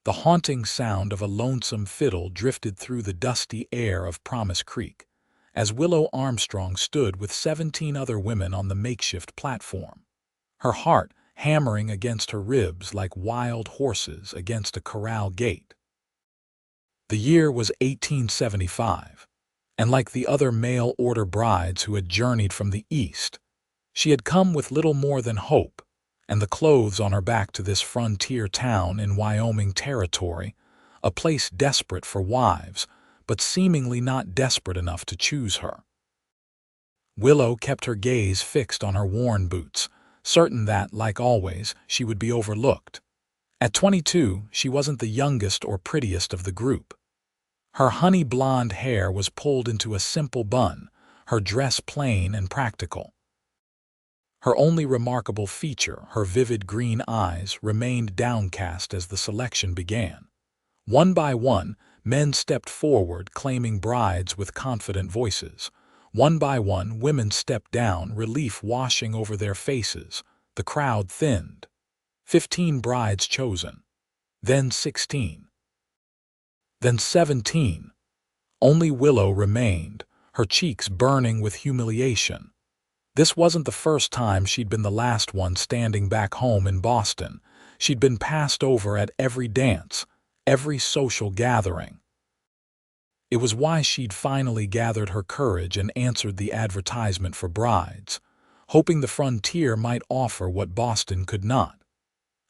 The haunting sound of a lonesome fiddle drifted through the dusty air of Promise Creek, as Willow Armstrong stood with 17 other women on the makeshift platform, her heart hammering against her ribs like wild horses against a corral gate. The year was 1875, and like the other mail-order brides who had journeyed from the East, she had come with little more than hope and the clothes on her back to this frontier town in Wyoming Territory, a place desperate for wives, but seemingly not desperate enough to choose her. Willow kept her gaze fixed on her worn boots, certain that, like always, she would be overlooked. At 22, she wasn't the youngest or prettiest of the group. Her honey blonde hair was pulled into a simple bun, her dress plain and practical. Her only remarkable feature, her vivid green eyes, remained downcast as the selection began. One by one, men stepped forward claiming brides with confident voices. One by one, women stepped down, relief washing over their faces. The crowd thinned. 15 brides chosen. Then 16. Then 17. Only Willow remained, her cheeks burning with humiliation. This wasn't the first time she'd been the last one standing back home in Boston. She'd been passed over at every dance, every social gathering. It was why she'd finally gathered her courage and answered the advertisement for brides, hoping the frontier might offer what Boston could not.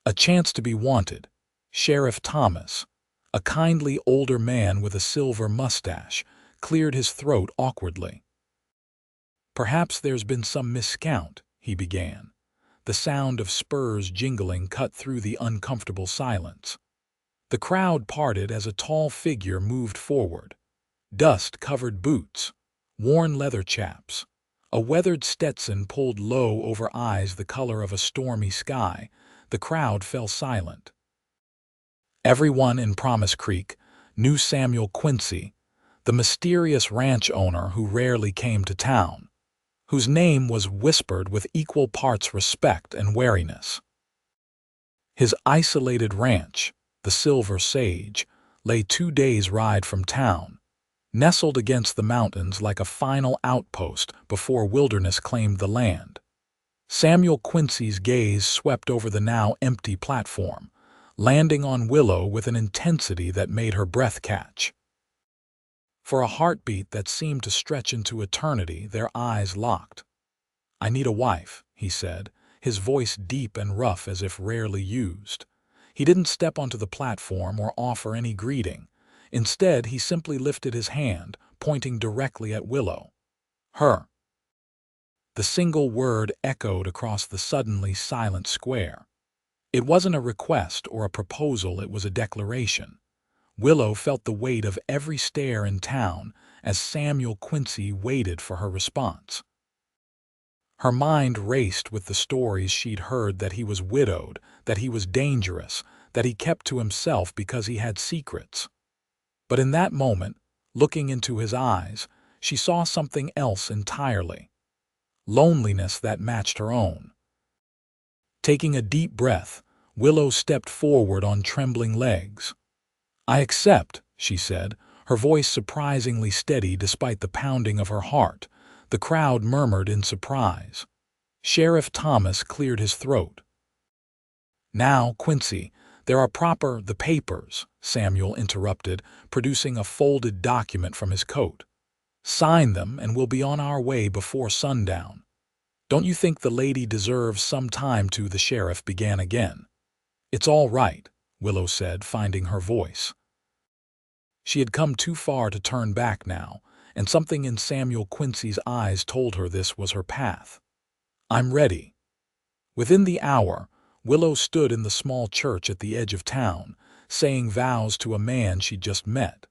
A chance to be wanted. Sheriff Thomas, a kindly older man with a silver mustache, cleared his throat awkwardly. "Perhaps there's been some miscount," he began. The sound of spurs jingling cut through the uncomfortable silence. The crowd parted as a tall figure moved forward. Dust-covered boots, worn leather chaps, a weathered Stetson pulled low over eyes the color of a stormy sky. The crowd fell silent. Everyone in Promise Creek knew Samuel Quincy, the mysterious ranch owner who rarely came to town, whose name was whispered with equal parts respect and wariness. His isolated ranch, the Silver Sage, lay 2 days' ride from town, nestled against the mountains like a final outpost before wilderness claimed the land. Samuel Quincy's gaze swept over the now empty platform, landing on Willow with an intensity that made her breath catch. For a heartbeat that seemed to stretch into eternity, their eyes locked. "I need a wife," he said, his voice deep and rough as if rarely used. He didn't step onto the platform or offer any greeting. Instead, he simply lifted his hand, pointing directly at Willow. "Her." The single word echoed across the suddenly silent square. It wasn't a request or a proposal, it was a declaration. Willow felt the weight of every stare in town as Samuel Quincy waited for her response. Her mind raced with the stories she'd heard that he was widowed, that he was dangerous, that he kept to himself because he had secrets. But in that moment, looking into his eyes, she saw something else entirely. Loneliness that matched her own. Taking a deep breath, Willow stepped forward on trembling legs. "I accept," she said, her voice surprisingly steady despite the pounding of her heart. The crowd murmured in surprise. Sheriff Thomas cleared his throat. "Now, Quincy, there are the papers," Samuel interrupted, producing a folded document from his coat. "Sign them and we'll be on our way before sundown." "Don't you think the lady deserves some time to?" the sheriff began again. "It's all right," Willow said, finding her voice. She had come too far to turn back now, and something in Samuel Quincy's eyes told her this was her path. "I'm ready." Within the hour, Willow stood in the small church at the edge of town, saying vows to a man she'd just met.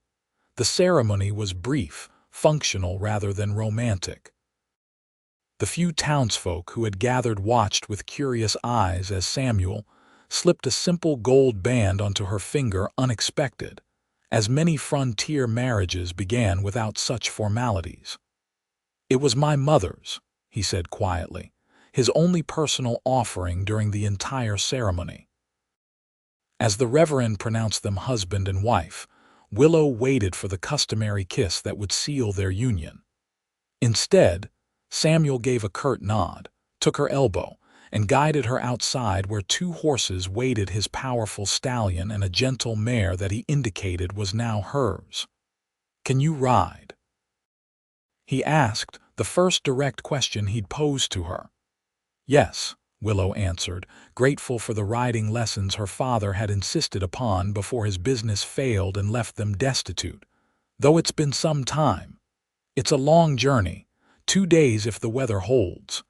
The ceremony was brief, functional rather than romantic. The few townsfolk who had gathered watched with curious eyes as Samuel slipped a simple gold band onto her finger, unexpected, as many frontier marriages began without such formalities. "It was my mother's," he said quietly, his only personal offering during the entire ceremony. As the Reverend pronounced them husband and wife, Willow waited for the customary kiss that would seal their union. Instead, Samuel gave a curt nod, took her elbow, and guided her outside where two horses waited, his powerful stallion and a gentle mare that he indicated was now hers. "Can you ride?" he asked, the first direct question he'd posed to her. "Yes," Willow answered, grateful for the riding lessons her father had insisted upon before his business failed and left them destitute. "Though it's been some time. It's a long journey, 2 days if the weather holds."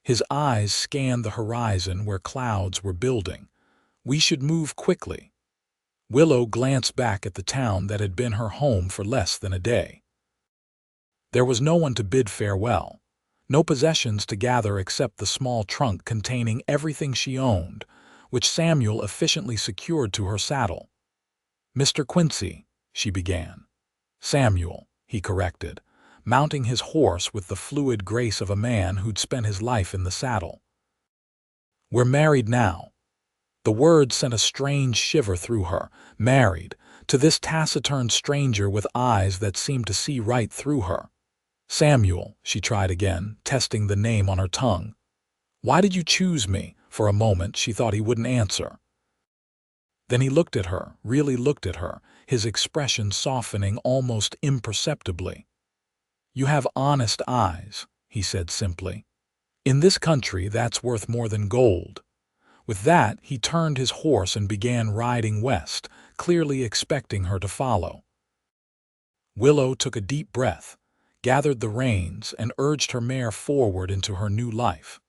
His eyes scanned the horizon where clouds were building. "We should move quickly." Willow glanced back at the town that had been her home for less than a day. There was no one to bid farewell, no possessions to gather except the small trunk containing everything she owned, which Samuel efficiently secured to her saddle. "Mr. Quincy," she began. "Samuel," he corrected, mounting his horse with the fluid grace of a man who'd spent his life in the saddle. "We're married now." The word sent a strange shiver through her. Married, to this taciturn stranger with eyes that seemed to see right through her. "Samuel," she tried again, testing the name on her tongue. "Why did you choose me?" For a moment she thought he wouldn't answer. Then he looked at her, really looked at her, his expression softening almost imperceptibly. "You have honest eyes," he said simply. "In this country that's worth more than gold." With that, he turned his horse and began riding west, clearly expecting her to follow. Willow took a deep breath, gathered the reins, and urged her mare forward into her new life.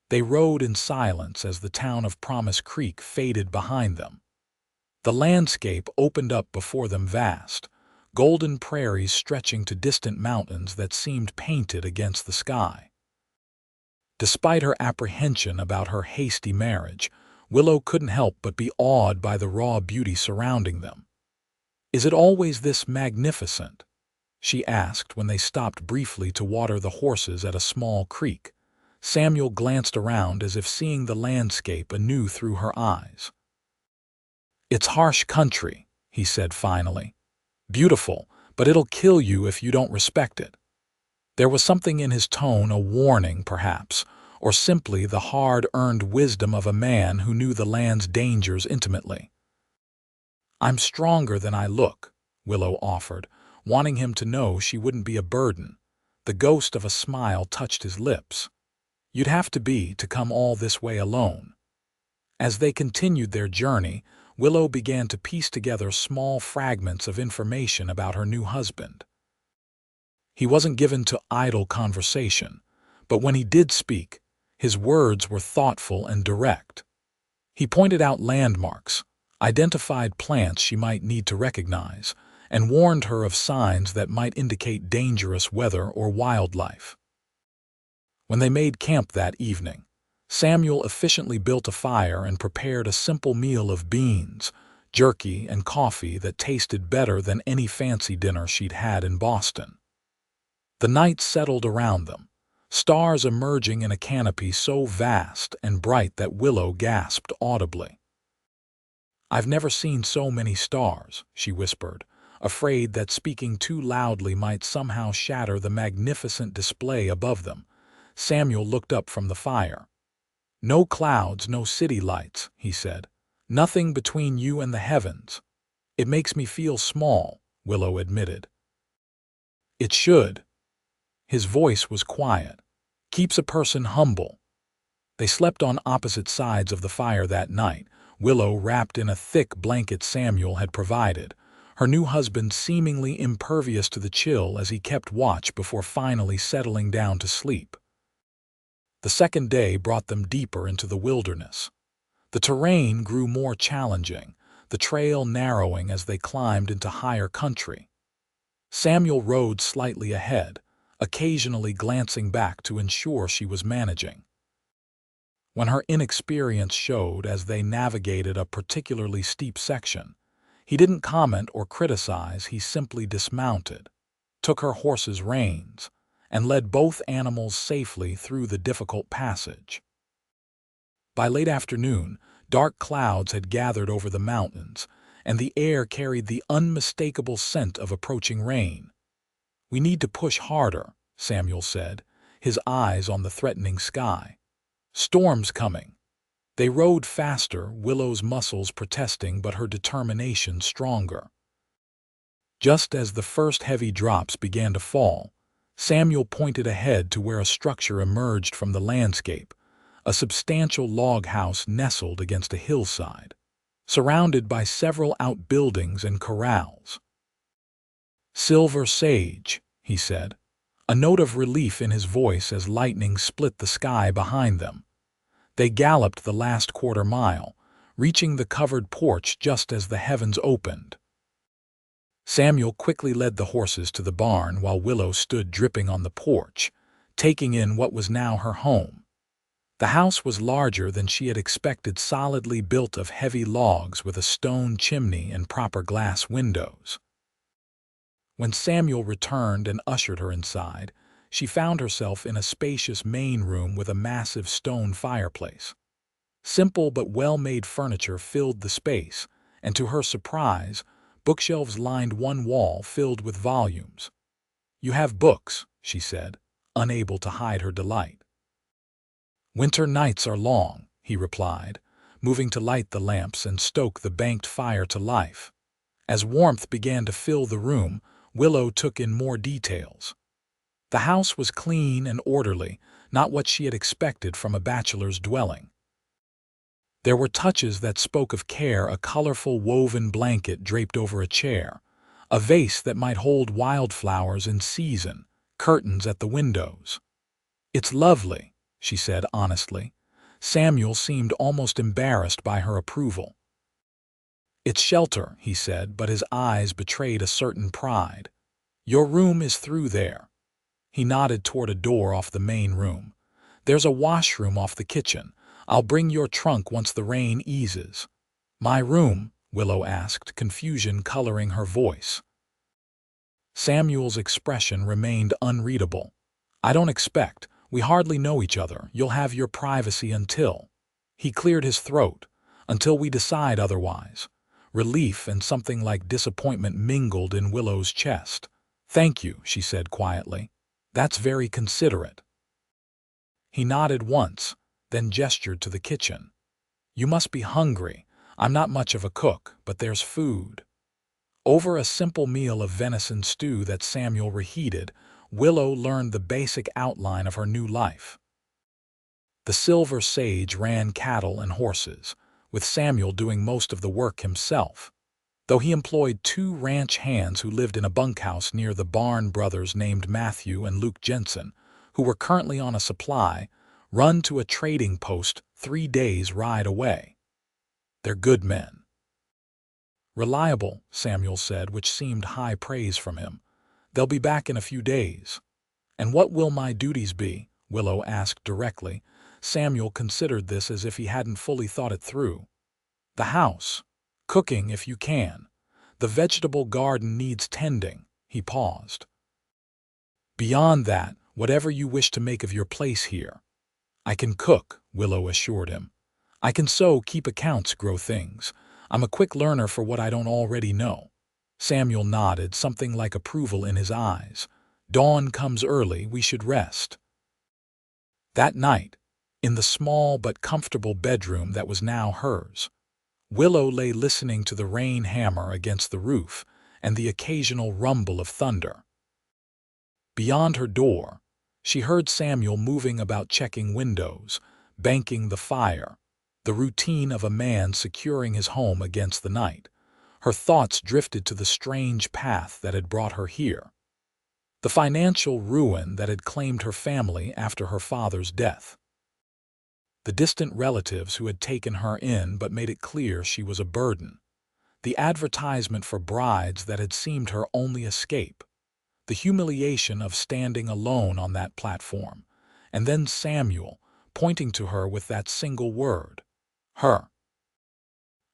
They rode in silence as the town of Promise Creek faded behind them. The landscape opened up before them, vast, golden prairies stretching to distant mountains that seemed painted against the sky. Despite her apprehension about her hasty marriage, Willow couldn't help but be awed by the raw beauty surrounding them. "Is it always this magnificent?" she asked when they stopped briefly to water the horses at a small creek. Samuel glanced around as if seeing the landscape anew through her eyes. "It's harsh country," he said finally. "Beautiful, but it'll kill you if you don't respect it." There was something in his tone, a warning perhaps, or simply the hard-earned wisdom of a man who knew the land's dangers intimately. "I'm stronger than I look," Willow offered, wanting him to know she wouldn't be a burden. The ghost of a smile touched his lips. "You'd have to be to come all this way alone." As they continued their journey, Willow began to piece together small fragments of information about her new husband. He wasn't given to idle conversation, but when he did speak, his words were thoughtful and direct. He pointed out landmarks, identified plants she might need to recognize, and warned her of signs that might indicate dangerous weather or wildlife. When they made camp that evening, Samuel efficiently built a fire and prepared a simple meal of beans, jerky, and coffee that tasted better than any fancy dinner she'd had in Boston. The night settled around them, stars emerging in a canopy so vast and bright that Willow gasped audibly. "I've never seen so many stars," she whispered, afraid that speaking too loudly might somehow shatter the magnificent display above them. Samuel looked up from the fire. "No clouds, no city lights," he said. "Nothing between you and the heavens." "It makes me feel small," Willow admitted. "It should." His voice was quiet. "Keeps a person humble." They slept on opposite sides of the fire that night, Willow wrapped in a thick blanket Samuel had provided, her new husband seemingly impervious to the chill as he kept watch before finally settling down to sleep. The second day brought them deeper into the wilderness. The terrain grew more challenging, the trail narrowing as they climbed into higher country. Samuel rode slightly ahead, occasionally glancing back to ensure she was managing. When her inexperience showed as they navigated a particularly steep section, he didn't comment or criticize, he simply dismounted, took her horse's reins, and led both animals safely through the difficult passage. By late afternoon, Dark clouds had gathered over the mountains, and the air carried the unmistakable scent of approaching rain. "We need to push harder," Samuel said, his eyes on the threatening sky. "Storm's coming." They rode faster, Willow's muscles protesting but her determination stronger. Just as the first heavy drops began to fall, Samuel pointed ahead to where a structure emerged from the landscape, a substantial log house nestled against a hillside, surrounded by several outbuildings and corrals. "Silver sage," he said, a note of relief in his voice as lightning split the sky behind them. They galloped the last quarter mile, reaching the covered porch just as the heavens opened. Samuel quickly led the horses to the barn while Willow stood dripping on the porch, taking in what was now her home. The house was larger than she had expected, solidly built of heavy logs with a stone chimney and proper glass windows. When Samuel returned and ushered her inside, she found herself in a spacious main room with a massive stone fireplace. Simple but well-made furniture filled the space, and to her surprise, bookshelves lined one wall filled with volumes. "You have books," she said, unable to hide her delight. "Winter nights are long," he replied, moving to light the lamps and stoke the banked fire to life. As warmth began to fill the room, Willow took in more details. The house was clean and orderly, not what she had expected from a bachelor's dwelling. There were touches that spoke of care: a colorful woven blanket draped over a chair, a vase that might hold wildflowers in season, curtains at the windows. "It's lovely," she said honestly. Samuel seemed almost embarrassed by her approval. "It's shelter," he said, but his eyes betrayed a certain pride. "Your room is through there." He nodded toward a door off the main room. "There's a washroom off the kitchen. I'll bring your trunk once the rain eases." "My room?" Willow asked, confusion coloring her voice. Samuel's expression remained unreadable. "I don't expect. We hardly know each other. You'll have your privacy until—" He cleared his throat. "Until we decide otherwise." Relief and something like disappointment mingled in Willow's chest. "Thank you," she said quietly. "That's very considerate." He nodded once, then gestured to the kitchen. "You must be hungry. I'm not much of a cook, but there's food." Over a simple meal of venison stew that Samuel reheated, Willow learned the basic outline of her new life. The Silver Sage ran cattle and horses, with Samuel doing most of the work himself, though he employed 2 ranch hands who lived in a bunkhouse near the barn, brothers named Matthew and Luke Jensen, who were currently on a supply run to a trading post 3 days' ride away. "They're good men." "Reliable," Samuel said, which seemed high praise from him. "They'll be back in a few days." "And what will my duties be?" Willow asked directly. Samuel considered this as if he hadn't fully thought it through. "The house. Cooking if you can. The vegetable garden needs tending." He paused. "Beyond that, whatever you wish to make of your place here." "I can cook," Willow assured him. "I can sew, keep accounts, grow things. I'm a quick learner for what I don't already know." Samuel nodded, something like approval in his eyes. "Dawn comes early, we should rest." That night, in the small but comfortable bedroom that was now hers, Willow lay listening to the rain hammer against the roof and the occasional rumble of thunder. Beyond her door, she heard Samuel moving about, checking windows, banking the fire, the routine of a man securing his home against the night. Her thoughts drifted to the strange path that had brought her here, the financial ruin that had claimed her family after her father's death, the distant relatives who had taken her in but made it clear she was a burden, the advertisement for brides that had seemed her only escape, the humiliation of standing alone on that platform, and then Samuel pointing to her with that single word, her.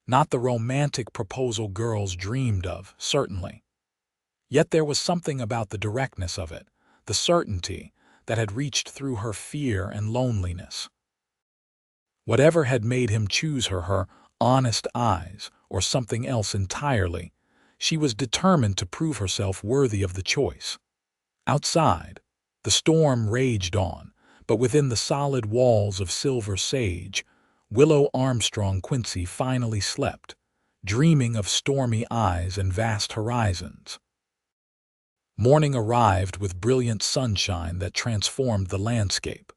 Not the romantic proposal girls dreamed of, certainly. Yet there was something about the directness of it, the certainty, that had reached through her fear and loneliness. Whatever had made him choose her, her honest eyes, or something else entirely, she was determined to prove herself worthy of the choice. Outside, the storm raged on, but within the solid walls of silver sage, Willow Armstrong Quincy finally slept, dreaming of stormy eyes and vast horizons. Morning arrived with brilliant sunshine that transformed the landscape.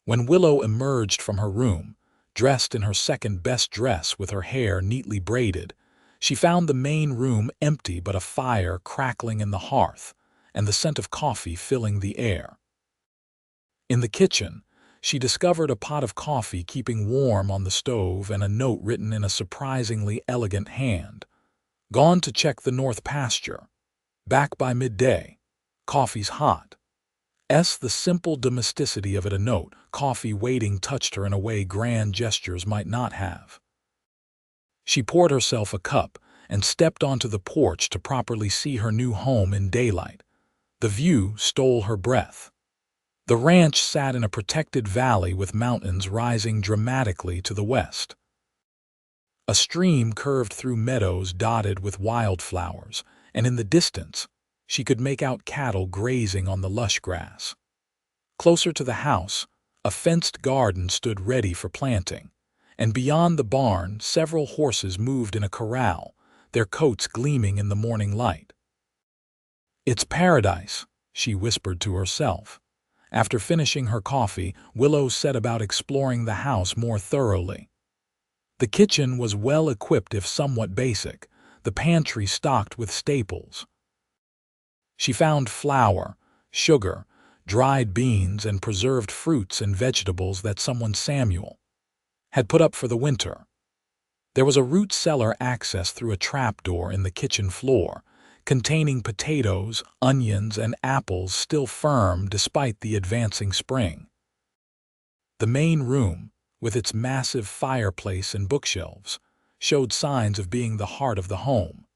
When Willow emerged from her room, dressed in her second-best dress with her hair neatly braided, she found the main room empty but a fire crackling in the hearth and the scent of coffee filling the air. In the kitchen, she discovered a pot of coffee keeping warm on the stove and a note written in a surprisingly elegant hand. "Gone to check the north pasture. Back by midday. Coffee's hot." The simple domesticity of it, a note, coffee waiting, touched her in a way grand gestures might not have. She poured herself a cup and stepped onto the porch to properly see her new home in daylight. The view stole her breath. The ranch sat in a protected valley with mountains rising dramatically to the west. A stream curved through meadows dotted with wildflowers, and in the distance, she could make out cattle grazing on the lush grass. Closer to the house, a fenced garden stood ready for planting, and beyond the barn, several horses moved in a corral, their coats gleaming in the morning light. "It's paradise," she whispered to herself. After finishing her coffee, Willow set about exploring the house more thoroughly. The kitchen was well equipped if somewhat basic, the pantry stocked with staples. She found flour, sugar, dried beans, and preserved fruits and vegetables that someone, Samuel, had put up for the winter. There was a root cellar access through a trapdoor in the kitchen floor, containing potatoes, onions, and apples still firm despite the advancing spring. The main room, with its massive fireplace and bookshelves, showed signs of being the heart of the home.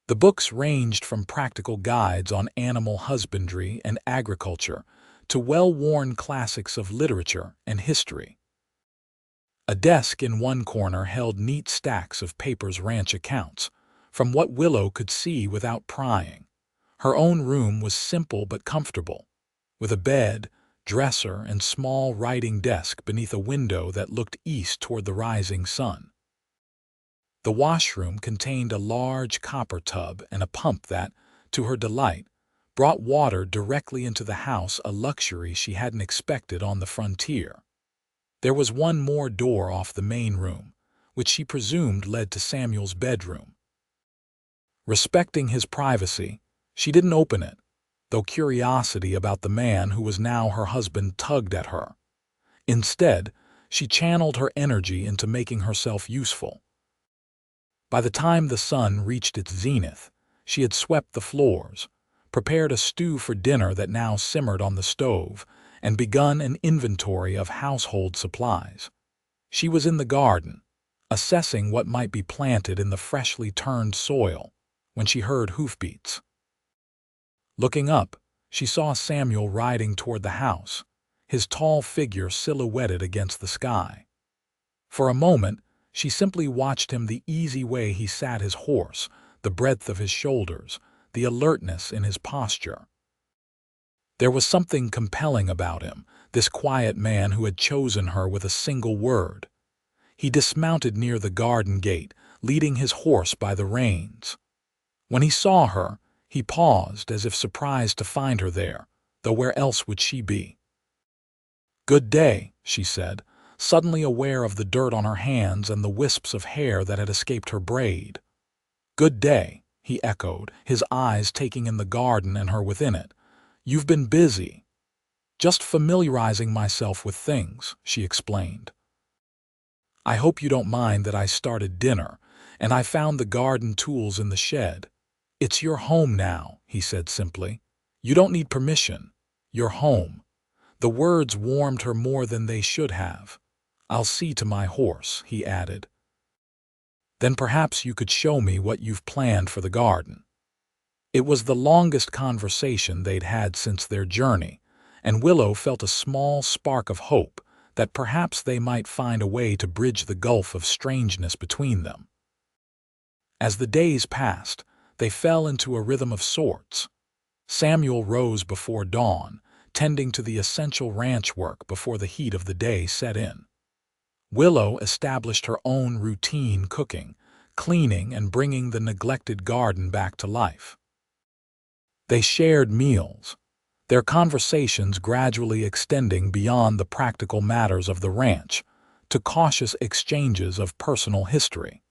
The books ranged from practical guides on animal husbandry and agriculture to well-worn classics of literature and history. A desk in one corner held neat stacks of papers, ranch accounts, from what Willow could see without prying. Her own room was simple but comfortable, with a bed, dresser, and small writing desk beneath a window that looked east toward the rising sun. The washroom contained a large copper tub and a pump that, to her delight, brought water directly into the house, a luxury she hadn't expected on the frontier. There was one more door off the main room, which she presumed led to Samuel's bedroom. Respecting his privacy, she didn't open it, though curiosity about the man who was now her husband tugged at her. Instead, she channeled her energy into making herself useful. By the time the sun reached its zenith, she had swept the floors, prepared a stew for dinner that now simmered on the stove, and begun an inventory of household supplies. She was in the garden, assessing what might be planted in the freshly turned soil, when she heard hoofbeats. Looking up, she saw Samuel riding toward the house, his tall figure silhouetted against the sky. For a moment, she simply watched him, the easy way he sat his horse, the breadth of his shoulders, the alertness in his posture. There was something compelling about him, this quiet man who had chosen her with a single word. He dismounted near the garden gate, leading his horse by the reins. When he saw her, he paused as if surprised to find her there, though where else would she be? "Good day," she said, suddenly aware of the dirt on her hands and the wisps of hair that had escaped her braid. "Good day," he echoed, his eyes taking in the garden and her within it. "You've been busy." "Just familiarizing myself with things," she explained. "I hope you don't mind that I started dinner, and I found the garden tools in the shed." "It's your home now," he said simply. "You don't need permission. You're home." The words warmed her more than they should have. "I'll see to my horse," he added. "Then perhaps you could show me what you've planned for the garden." It was the longest conversation they'd had since their journey, and Willow felt a small spark of hope that perhaps they might find a way to bridge the gulf of strangeness between them. As the days passed, they fell into a rhythm of sorts. Samuel rose before dawn, tending to the essential ranch work before the heat of the day set in. Willow established her own routine, cooking, cleaning, and bringing the neglected garden back to life. They shared meals, their conversations gradually extending beyond the practical matters of the ranch to cautious exchanges of personal history.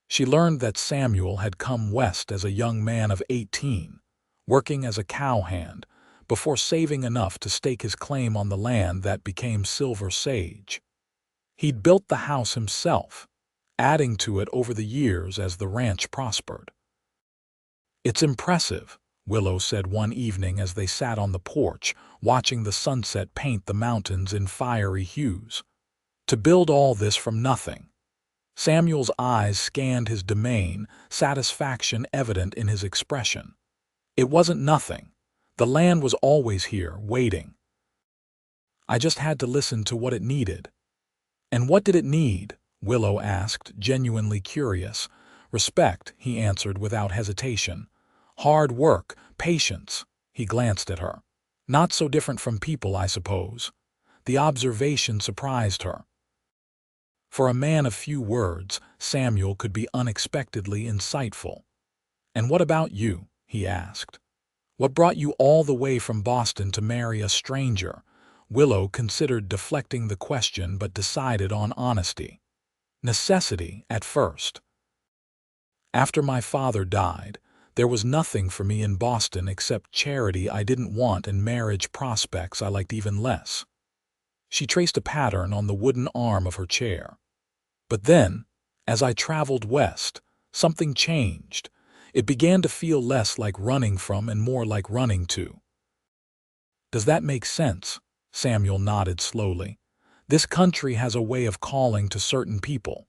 She learned that Samuel had come west as a young man of 18, working as a cowhand, before saving enough to stake his claim on the land that became Silver Sage. He'd built the house himself, adding to it over the years as the ranch prospered. "It's impressive," Willow said one evening as they sat on the porch, watching the sunset paint the mountains in fiery hues. "To build all this from nothing." Samuel's eyes scanned his domain, satisfaction evident in his expression. "It wasn't nothing. The land was always here, waiting. I just had to listen to what it needed." "And what did it need?" Willow asked, genuinely curious. "Respect," he answered without hesitation. "Hard work, patience." He glanced at her. "Not so different from people, I suppose." The observation surprised her. For a man of few words, Samuel could be unexpectedly insightful. "And what about you?" he asked. "What brought you all the way from Boston to marry a stranger?" Willow considered deflecting the question but decided on honesty. "Necessity, at first. After my father died, there was nothing for me in Boston except charity I didn't want and marriage prospects I liked even less." She traced a pattern on the wooden arm of her chair. "But then, as I traveled west, something changed. It began to feel less like running from and more like running to." "Does that make sense?" Samuel nodded slowly. "This country has a way of calling to certain people."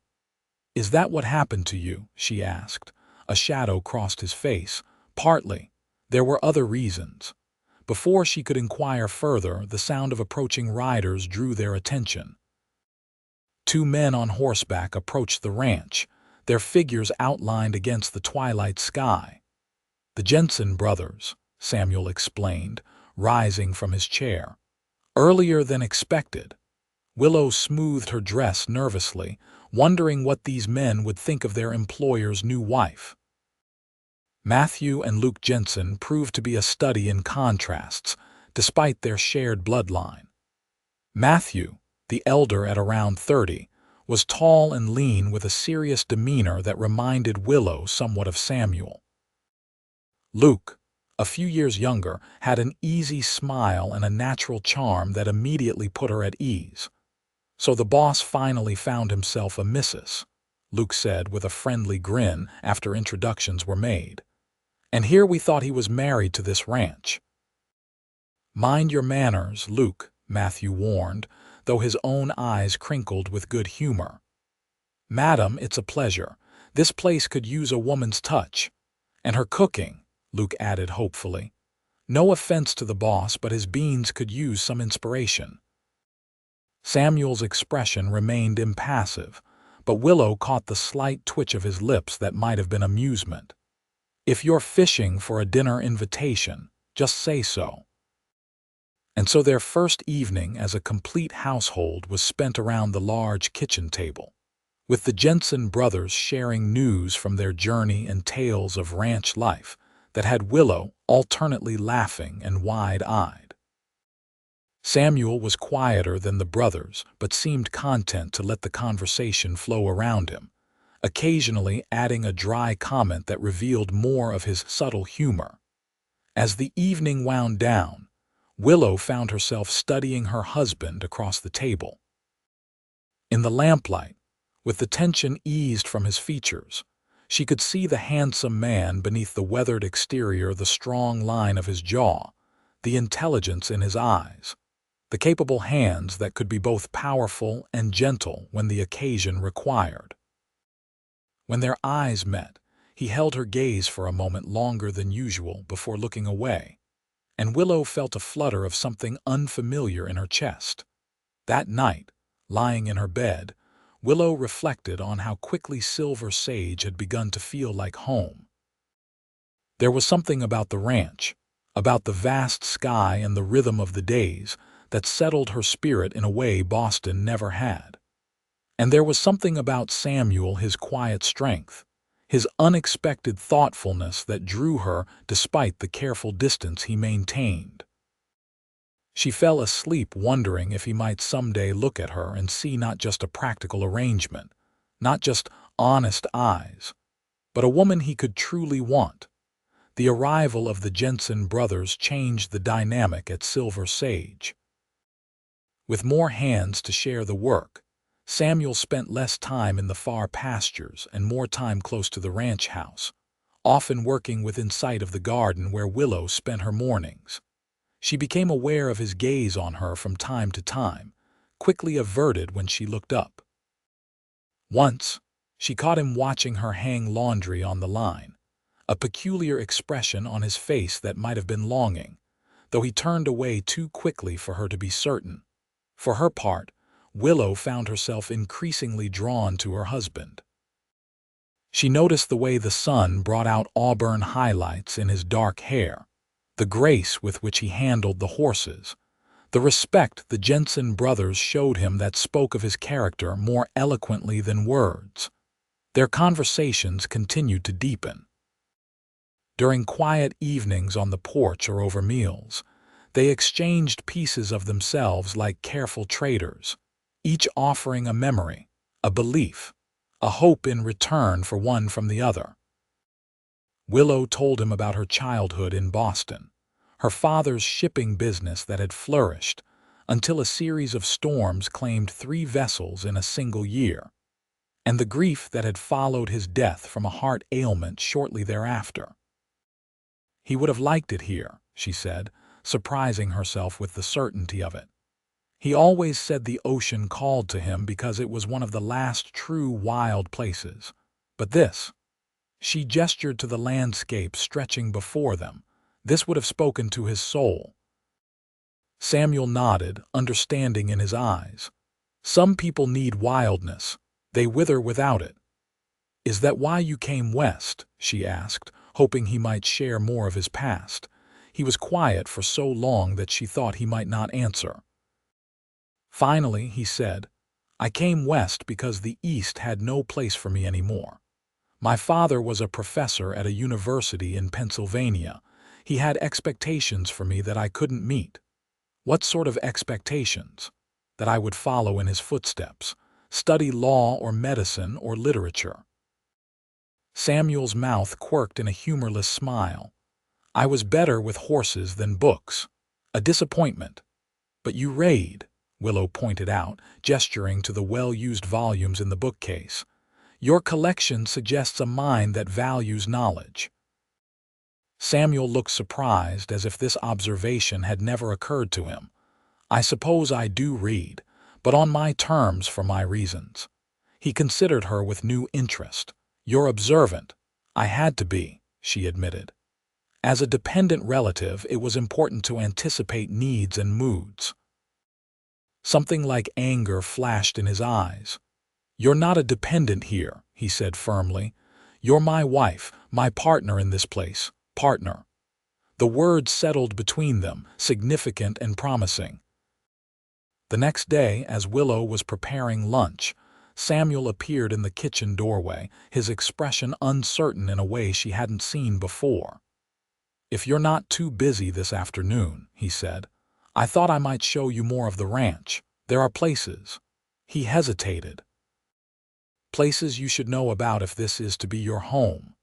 "Is that what happened to you?" she asked. A shadow crossed his face. "Partly. There were other reasons." Before she could inquire further, the sound of approaching riders drew their attention. Two men on horseback approached the ranch, their figures outlined against the twilight sky. "The Jensen brothers," Samuel explained, rising from his chair. "Earlier than expected." Willow smoothed her dress nervously, wondering what these men would think of their employer's new wife. Matthew and Luke Jensen proved to be a study in contrasts, despite their shared bloodline. Matthew, the elder at around 30, was tall and lean with a serious demeanor that reminded Willow somewhat of Samuel. Luke, a few years younger, had an easy smile and a natural charm that immediately put her at ease. "So the boss finally found himself a missus," Luke said with a friendly grin after introductions were made. "And here we thought he was married to this ranch." "Mind your manners, Luke," Matthew warned, though his own eyes crinkled with good humor. "Madam, it's a pleasure. This place could use a woman's touch. And her cooking," Luke added hopefully. "No offense to the boss, but his beans could use some inspiration." Samuel's expression remained impassive, but Willow caught the slight twitch of his lips that might have been amusement. "If you're fishing for a dinner invitation, just say so." And so their first evening as a complete household was spent around the large kitchen table, with the Jensen brothers sharing news from their journey and tales of ranch life that had Willow alternately laughing and wide-eyed. Samuel was quieter than the brothers, but seemed content to let the conversation flow around him, occasionally adding a dry comment that revealed more of his subtle humor. As the evening wound down, Willow found herself studying her husband across the table. In the lamplight, with the tension eased from his features, she could see the handsome man beneath the weathered exterior, the strong line of his jaw, the intelligence in his eyes, the capable hands that could be both powerful and gentle when the occasion required. When their eyes met, he held her gaze for a moment longer than usual before looking away, and Willow felt a flutter of something unfamiliar in her chest. That night, lying in her bed, Willow reflected on how quickly Silver Sage had begun to feel like home. There was something about the ranch, about the vast sky and the rhythm of the days, that settled her spirit in a way Boston never had. And there was something about Samuel, his quiet strength, his unexpected thoughtfulness that drew her despite the careful distance he maintained. She fell asleep wondering if he might someday look at her and see not just a practical arrangement, not just honest eyes, but a woman he could truly want. The arrival of the Jensen brothers changed the dynamic at Silver Sage. With more hands to share the work, Samuel spent less time in the far pastures and more time close to the ranch house, often working within sight of the garden where Willow spent her mornings. She became aware of his gaze on her from time to time, quickly averted when she looked up. Once, she caught him watching her hang laundry on the line, a peculiar expression on his face that might have been longing, though he turned away too quickly for her to be certain. For her part, Willow found herself increasingly drawn to her husband. She noticed the way the sun brought out auburn highlights in his dark hair, the grace with which he handled the horses, the respect the Jensen brothers showed him that spoke of his character more eloquently than words. Their conversations continued to deepen. During quiet evenings on the porch or over meals, they exchanged pieces of themselves like careful traders, each offering a memory, a belief, a hope in return for one from the other. Willow told him about her childhood in Boston, her father's shipping business that had flourished until a series of storms claimed 3 vessels in a single year, and the grief that had followed his death from a heart ailment shortly thereafter. He would have liked it here, she said, surprising herself with the certainty of it. He always said the ocean called to him because it was one of the last true wild places. But this, she gestured to the landscape stretching before them, this would have spoken to his soul. Samuel nodded, understanding in his eyes. Some people need wildness. They wither without it. Is that why you came west? She asked, hoping he might share more of his past. He was quiet for so long that she thought he might not answer. Finally, he said, I came west because the East had no place for me anymore. My father was a professor at a university in Pennsylvania. He had expectations for me that I couldn't meet. What sort of expectations? That I would follow in his footsteps, study law or medicine or literature. Samuel's mouth quirked in a humorless smile. I was better with horses than books. A disappointment. But you read, Willow pointed out, gesturing to the well-used volumes in the bookcase. Your collection suggests a mind that values knowledge. Samuel looked surprised, as if this observation had never occurred to him. I suppose I do read, but on my terms for my reasons. He considered her with new interest. You're observant. I had to be, she admitted. As a dependent relative, it was important to anticipate needs and moods. Something like anger flashed in his eyes. You're not a dependent here, he said firmly. You're my wife, my partner in this place. Partner. The word settled between them, significant and promising. The next day, as Willow was preparing lunch, Samuel appeared in the kitchen doorway, his expression uncertain in a way she hadn't seen before. If you're not too busy this afternoon, he said, I thought I might show you more of the ranch. There are places. He hesitated. Places you should know about if this is to be your home.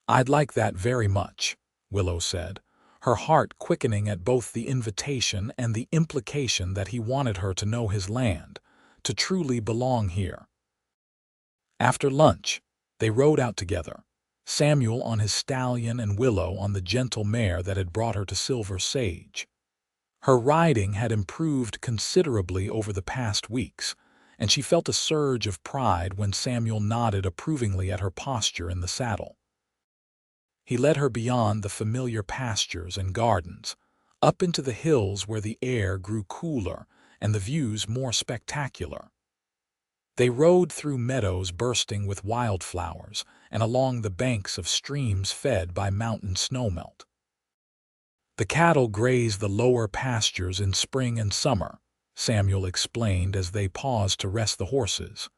I'd like that very much, Willow said, her heart quickening at both the invitation and the implication that he wanted her to know his land, to truly belong here. After lunch, they rode out together, Samuel on his stallion and Willow on the gentle mare that had brought her to Silver Sage. Her riding had improved considerably over the past weeks, and she felt a surge of pride when Samuel nodded approvingly at her posture in the saddle. He led her beyond the familiar pastures and gardens, up into the hills where the air grew cooler and the views more spectacular. They rode through meadows bursting with wildflowers and along the banks of streams fed by mountain snowmelt. The cattle graze the lower pastures in spring and summer, Samuel explained as they paused to rest the horses.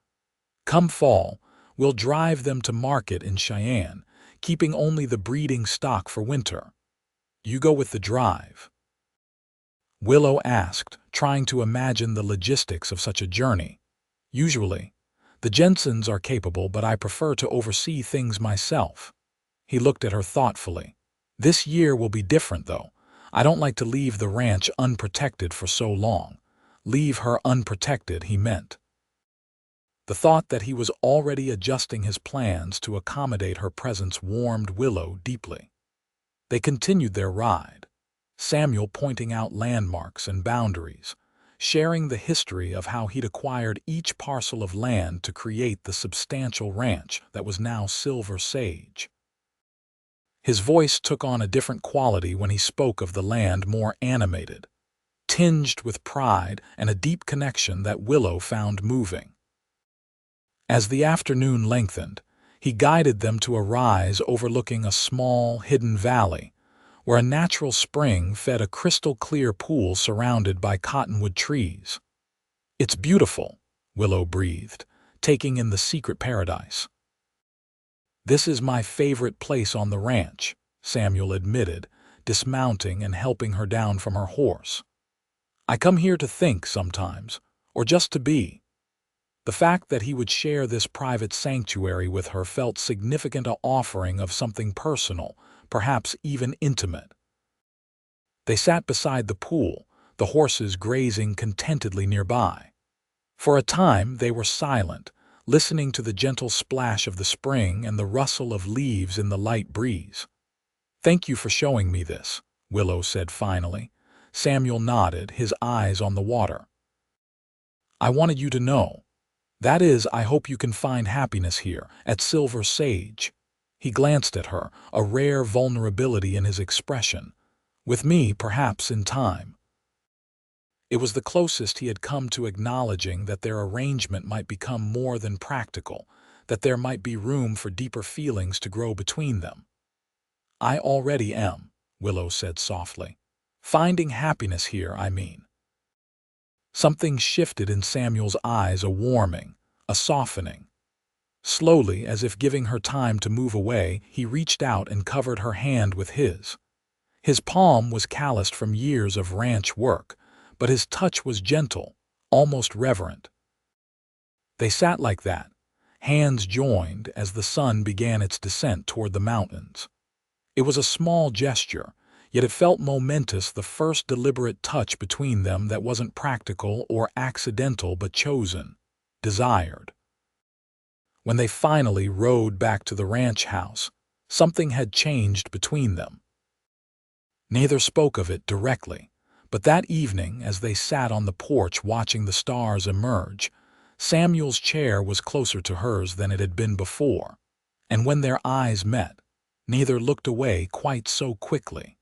Come fall, we'll drive them to market in Cheyenne, keeping only the breeding stock for winter. You go with the drive. Willow asked, trying to imagine the logistics of such a journey. Usually, the Jensens are capable, but I prefer to oversee things myself. He looked at her thoughtfully. This year will be different, though. I don't like to leave the ranch unprotected for so long. Leave her unprotected, he meant. The thought that he was already adjusting his plans to accommodate her presence warmed Willow deeply. They continued their ride, Samuel pointing out landmarks and boundaries, sharing the history of how he'd acquired each parcel of land to create the substantial ranch that was now Silver Sage. His voice took on a different quality when he spoke of the land, more animated, tinged with pride and a deep connection that Willow found moving. As the afternoon lengthened, he guided them to a rise overlooking a small, hidden valley, where a natural spring fed a crystal-clear pool surrounded by cottonwood trees. It's beautiful, Willow breathed, taking in the secret paradise. This is my favorite place on the ranch, Samuel admitted, dismounting and helping her down from her horse. I come here to think sometimes, or just to be. The fact that he would share this private sanctuary with her felt significant, an offering of something personal, perhaps even intimate. They sat beside the pool, the horses grazing contentedly nearby. For a time they were silent, listening to the gentle splash of the spring and the rustle of leaves in the light breeze. Thank you for showing me this, Willow said finally. Samuel nodded, his eyes on the water. I wanted you to know. That is, I hope you can find happiness here, at Silver Sage. He glanced at her, a rare vulnerability in his expression. With me, perhaps in time. It was the closest he had come to acknowledging that their arrangement might become more than practical, that there might be room for deeper feelings to grow between them. I already am, Willow said softly. Finding happiness here, I mean. Something shifted in Samuel's eyes, a warming, a softening. Slowly, as if giving her time to move away, he reached out and covered her hand with his. His palm was calloused from years of ranch work, but his touch was gentle, almost reverent. They sat like that, hands joined as the sun began its descent toward the mountains. It was a small gesture, yet it felt momentous, the first deliberate touch between them that wasn't practical or accidental but chosen, desired. When they finally rode back to the ranch house, something had changed between them. Neither spoke of it directly, but that evening, as they sat on the porch watching the stars emerge, Samuel's chair was closer to hers than it had been before, and when their eyes met, neither looked away quite so quickly.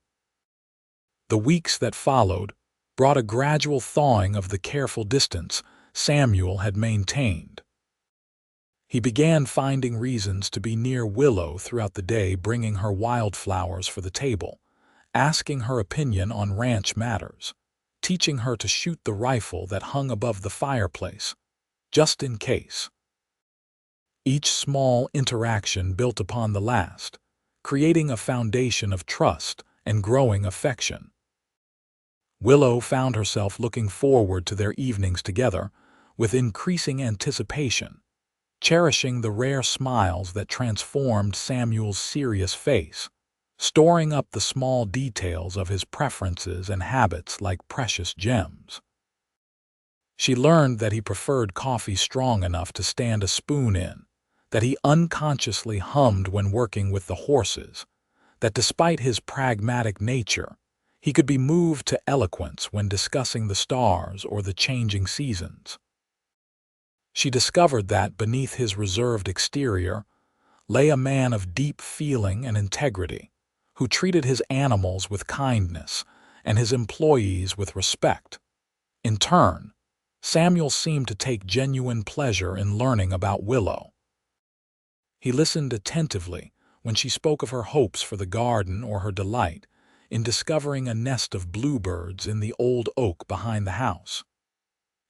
The weeks that followed brought a gradual thawing of the careful distance Samuel had maintained. He began finding reasons to be near Willow throughout the day, bringing her wildflowers for the table, asking her opinion on ranch matters, teaching her to shoot the rifle that hung above the fireplace, just in case. Each small interaction built upon the last, creating a foundation of trust and growing affection. Willow found herself looking forward to their evenings together with increasing anticipation, cherishing the rare smiles that transformed Samuel's serious face, storing up the small details of his preferences and habits like precious gems. She learned that he preferred coffee strong enough to stand a spoon in, that he unconsciously hummed when working with the horses, that despite his pragmatic nature, he could be moved to eloquence when discussing the stars or the changing seasons. She discovered that beneath his reserved exterior lay a man of deep feeling and integrity, who treated his animals with kindness and his employees with respect. In turn, Samuel seemed to take genuine pleasure in learning about Willow. He listened attentively when she spoke of her hopes for the garden or her delight in discovering a nest of bluebirds in the old oak behind the house.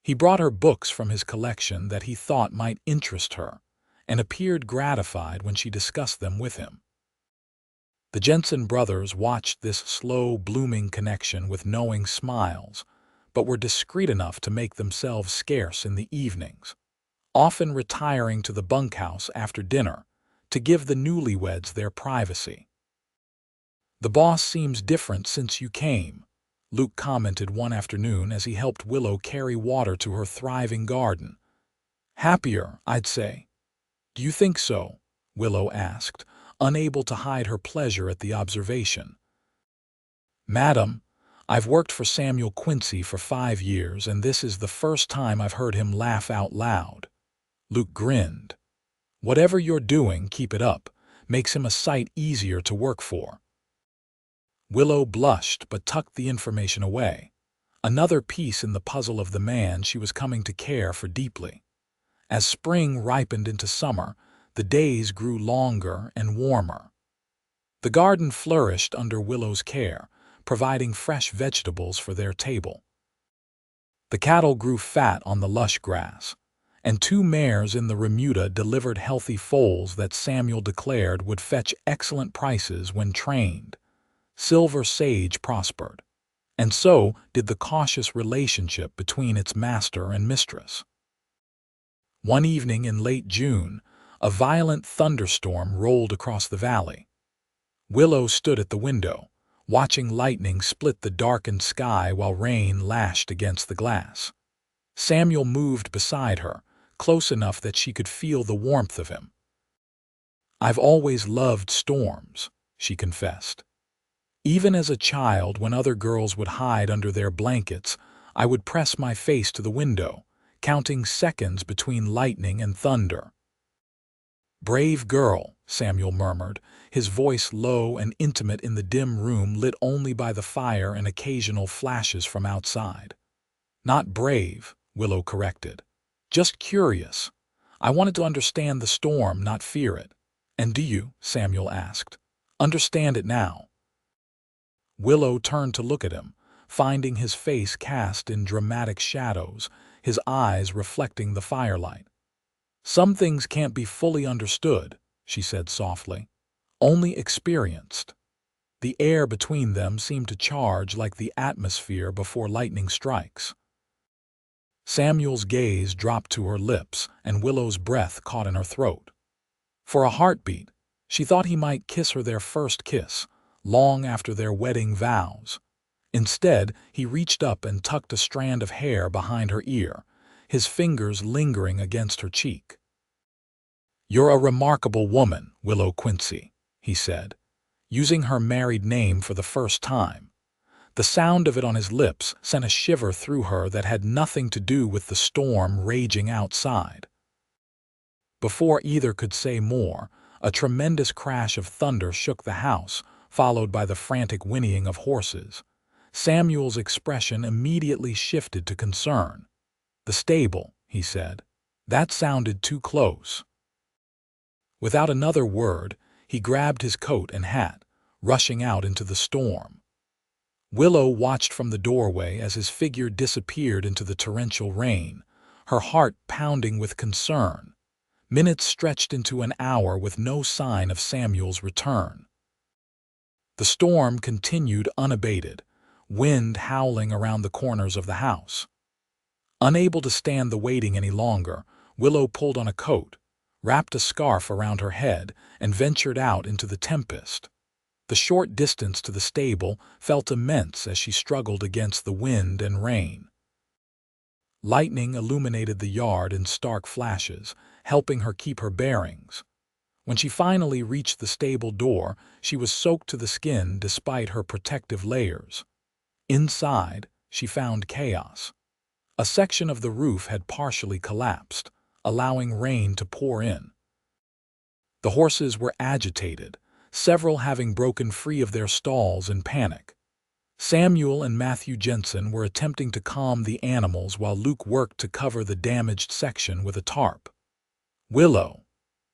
He brought her books from his collection that he thought might interest her, and appeared gratified when she discussed them with him. The Jensen brothers watched this slow, blooming connection with knowing smiles, but were discreet enough to make themselves scarce in the evenings, often retiring to the bunkhouse after dinner to give the newlyweds their privacy. "The boss seems different since you came," Luke commented one afternoon as he helped Willow carry water to her thriving garden. "Happier, I'd say." "Do you think so?" Willow asked, unable to hide her pleasure at the observation. "Madam, I've worked for Samuel Quincy for 5 years, and this is the first time I've heard him laugh out loud." Luke grinned. "Whatever you're doing, keep it up. Makes him a sight easier to work for." Willow blushed but tucked the information away, another piece in the puzzle of the man she was coming to care for deeply. As spring ripened into summer, the days grew longer and warmer. The garden flourished under Willow's care, providing fresh vegetables for their table. The cattle grew fat on the lush grass, and 2 mares in the remuda delivered healthy foals that Samuel declared would fetch excellent prices when trained. Silver Sage prospered, and so did the cautious relationship between its master and mistress. One evening in late June, a violent thunderstorm rolled across the valley. Willow stood at the window, watching lightning split the darkened sky while rain lashed against the glass. Samuel moved beside her, close enough that she could feel the warmth of him. "I've always loved storms," she confessed. "Even as a child, when other girls would hide under their blankets, I would press my face to the window, counting seconds between lightning and thunder." "Brave girl," Samuel murmured, his voice low and intimate in the dim room lit only by the fire and occasional flashes from outside. "Not brave," Willow corrected. "Just curious. I wanted to understand the storm, not fear it." "And do you," Samuel asked, "understand it now?" Willow turned to look at him, finding his face cast in dramatic shadows, his eyes reflecting the firelight. "Some things can't be fully understood," she said softly, "only experienced." The air between them seemed to charge like the atmosphere before lightning strikes. Samuel's gaze dropped to her lips, and Willow's breath caught in her throat. For a heartbeat, she thought he might kiss her their first kiss, long after their wedding vows. Instead, he reached up and tucked a strand of hair behind her ear, his fingers lingering against her cheek. "You're a remarkable woman, Willow Quincy," he said, using her married name for the first time. The sound of it on his lips sent a shiver through her that had nothing to do with the storm raging outside. Before either could say more, a tremendous crash of thunder shook the house, followed by the frantic whinnying of horses. Samuel's expression immediately shifted to concern. "The stable," he said. "That sounded too close." Without another word, he grabbed his coat and hat, rushing out into the storm. Willow watched from the doorway as his figure disappeared into the torrential rain, her heart pounding with concern. Minutes stretched into an hour with no sign of Samuel's return. The storm continued unabated, wind howling around the corners of the house. Unable to stand the waiting any longer, Willow pulled on a coat, wrapped a scarf around her head, and ventured out into the tempest. The short distance to the stable felt immense as she struggled against the wind and rain. Lightning illuminated the yard in stark flashes, helping her keep her bearings. When she finally reached the stable door, she was soaked to the skin despite her protective layers. Inside, she found chaos. A section of the roof had partially collapsed, allowing rain to pour in. The horses were agitated, several having broken free of their stalls in panic. Samuel and Matthew Jensen were attempting to calm the animals while Luke worked to cover the damaged section with a tarp. "Willow!"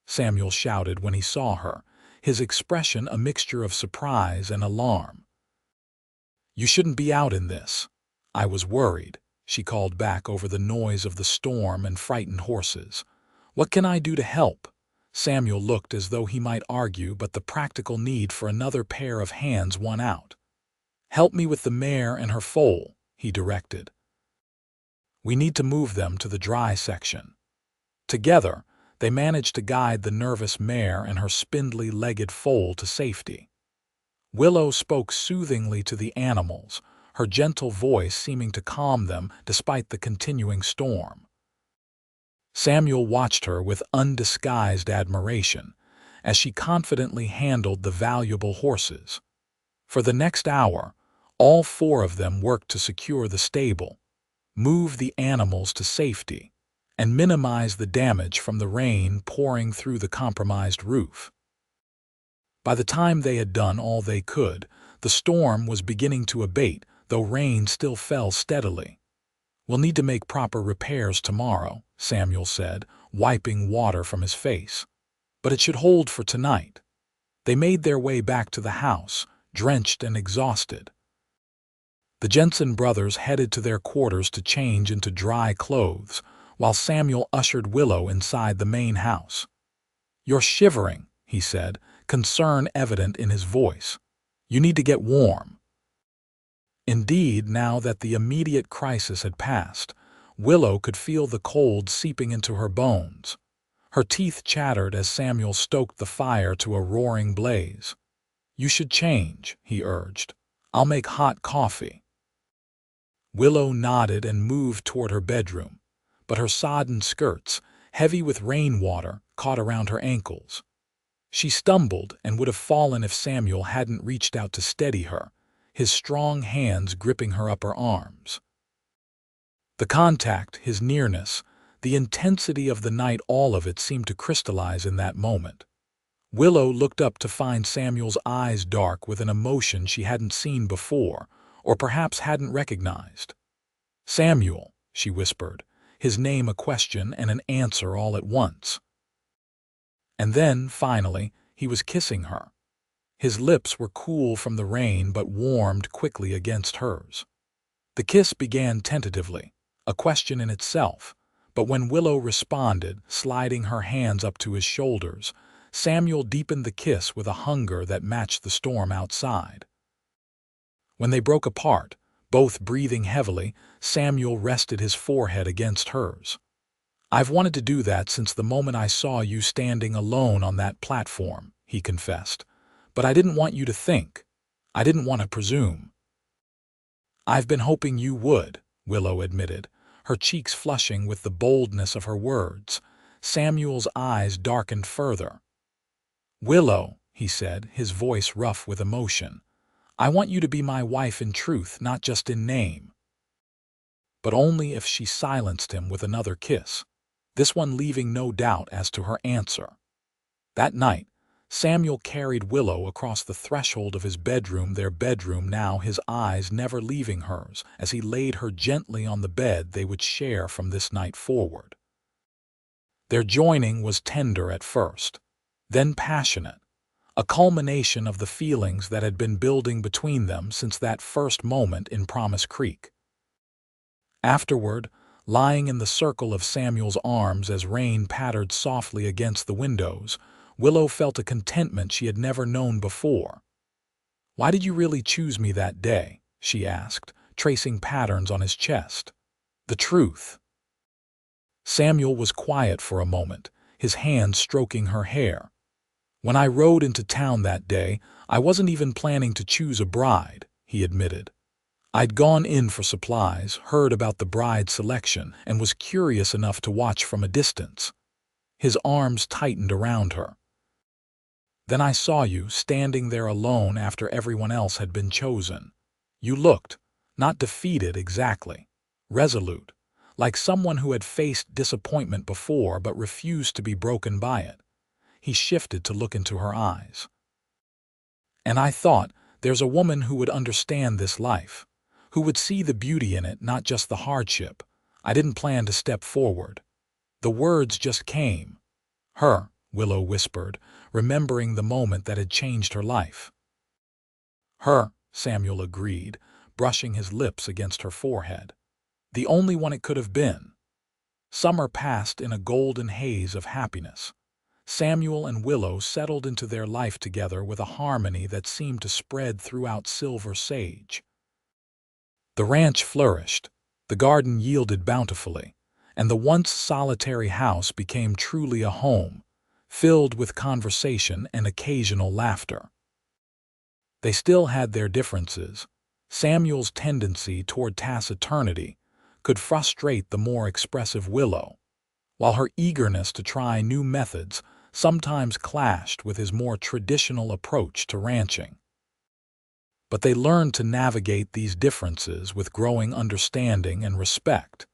Samuel shouted when he saw her, his expression a mixture of surprise and alarm. "You shouldn't be out in this." "I was worried," she called back over the noise of the storm and frightened horses. "What can I do to help?" Samuel looked as though he might argue, but the practical need for another pair of hands won out. "Help me with the mare and her foal," he directed. "We need to move them to the dry section." Together, they managed to guide the nervous mare and her spindly-legged foal to safety. Willow spoke soothingly to the animals, her gentle voice seeming to calm them despite the continuing storm. Samuel watched her with undisguised admiration as she confidently handled the valuable horses. For the next hour, all four of them worked to secure the stable, move the animals to safety, and minimize the damage from the rain pouring through the compromised roof. By the time they had done all they could, the storm was beginning to abate, though rain still fell steadily. "We'll need to make proper repairs tomorrow," Samuel said, wiping water from his face. "But it should hold for tonight." They made their way back to the house, drenched and exhausted. The Jensen brothers headed to their quarters to change into dry clothes, while Samuel ushered Willow inside the main house. "You're shivering," he said, concern evident in his voice. "You need to get warm." Indeed, now that the immediate crisis had passed, Willow could feel the cold seeping into her bones. Her teeth chattered as Samuel stoked the fire to a roaring blaze. "You should change," he urged. "I'll make hot coffee." Willow nodded and moved toward her bedroom, but her sodden skirts, heavy with rainwater, caught around her ankles. She stumbled and would have fallen if Samuel hadn't reached out to steady her, his strong hands gripping her upper arms. The contact, his nearness, the intensity of the night, all of it seemed to crystallize in that moment. Willow looked up to find Samuel's eyes dark with an emotion she hadn't seen before, or perhaps hadn't recognized. "Samuel," she whispered, his name a question and an answer all at once. And then, finally, he was kissing her. His lips were cool from the rain but warmed quickly against hers. The kiss began tentatively, a question in itself, but when Willow responded, sliding her hands up to his shoulders, Samuel deepened the kiss with a hunger that matched the storm outside. When they broke apart, both breathing heavily, Samuel rested his forehead against hers. "I've wanted to do that since the moment I saw you standing alone on that platform," he confessed. "But I didn't want you to think. I didn't want to presume." "I've been hoping you would," Willow admitted, her cheeks flushing with the boldness of her words. Samuel's eyes darkened further. "Willow," he said, his voice rough with emotion, "I want you to be my wife in truth, not just in name." But only if she silenced him with another kiss, this one leaving no doubt as to her answer. That night, Samuel carried Willow across the threshold of his bedroom, their bedroom now, his eyes never leaving hers, as he laid her gently on the bed they would share from this night forward. Their joining was tender at first, then passionate, a culmination of the feelings that had been building between them since that first moment in Promise Creek. Afterward, lying in the circle of Samuel's arms as rain pattered softly against the windows, Willow felt a contentment she had never known before. "Why did you really choose me that day?" she asked, tracing patterns on his chest. "The truth." Samuel was quiet for a moment, his hand stroking her hair. "When I rode into town that day, I wasn't even planning to choose a bride," he admitted. "I'd gone in for supplies, heard about the bride selection, and was curious enough to watch from a distance." His arms tightened around her. "Then I saw you standing there alone after everyone else had been chosen. You looked, not defeated exactly, resolute, like someone who had faced disappointment before but refused to be broken by it." He shifted to look into her eyes. "And I thought, There's a woman who would understand this life, who would see the beauty in it, not just the hardship. I didn't plan to step forward. The words just came. Her, Willow whispered, remembering the moment that had changed her life. Her, Samuel agreed, brushing his lips against her forehead. The only one it could have been. Summer passed in a golden haze of happiness. Samuel and Willow settled into their life together with a harmony that seemed to spread throughout Silver Sage. The ranch flourished, the garden yielded bountifully, and the once solitary house became truly a home, filled with conversation and occasional laughter. They still had their differences. Samuel's tendency toward taciturnity could frustrate the more expressive Willow, while her eagerness to try new methods sometimes clashed with his more traditional approach to ranching. But they learned to navigate these differences with growing understanding and respect,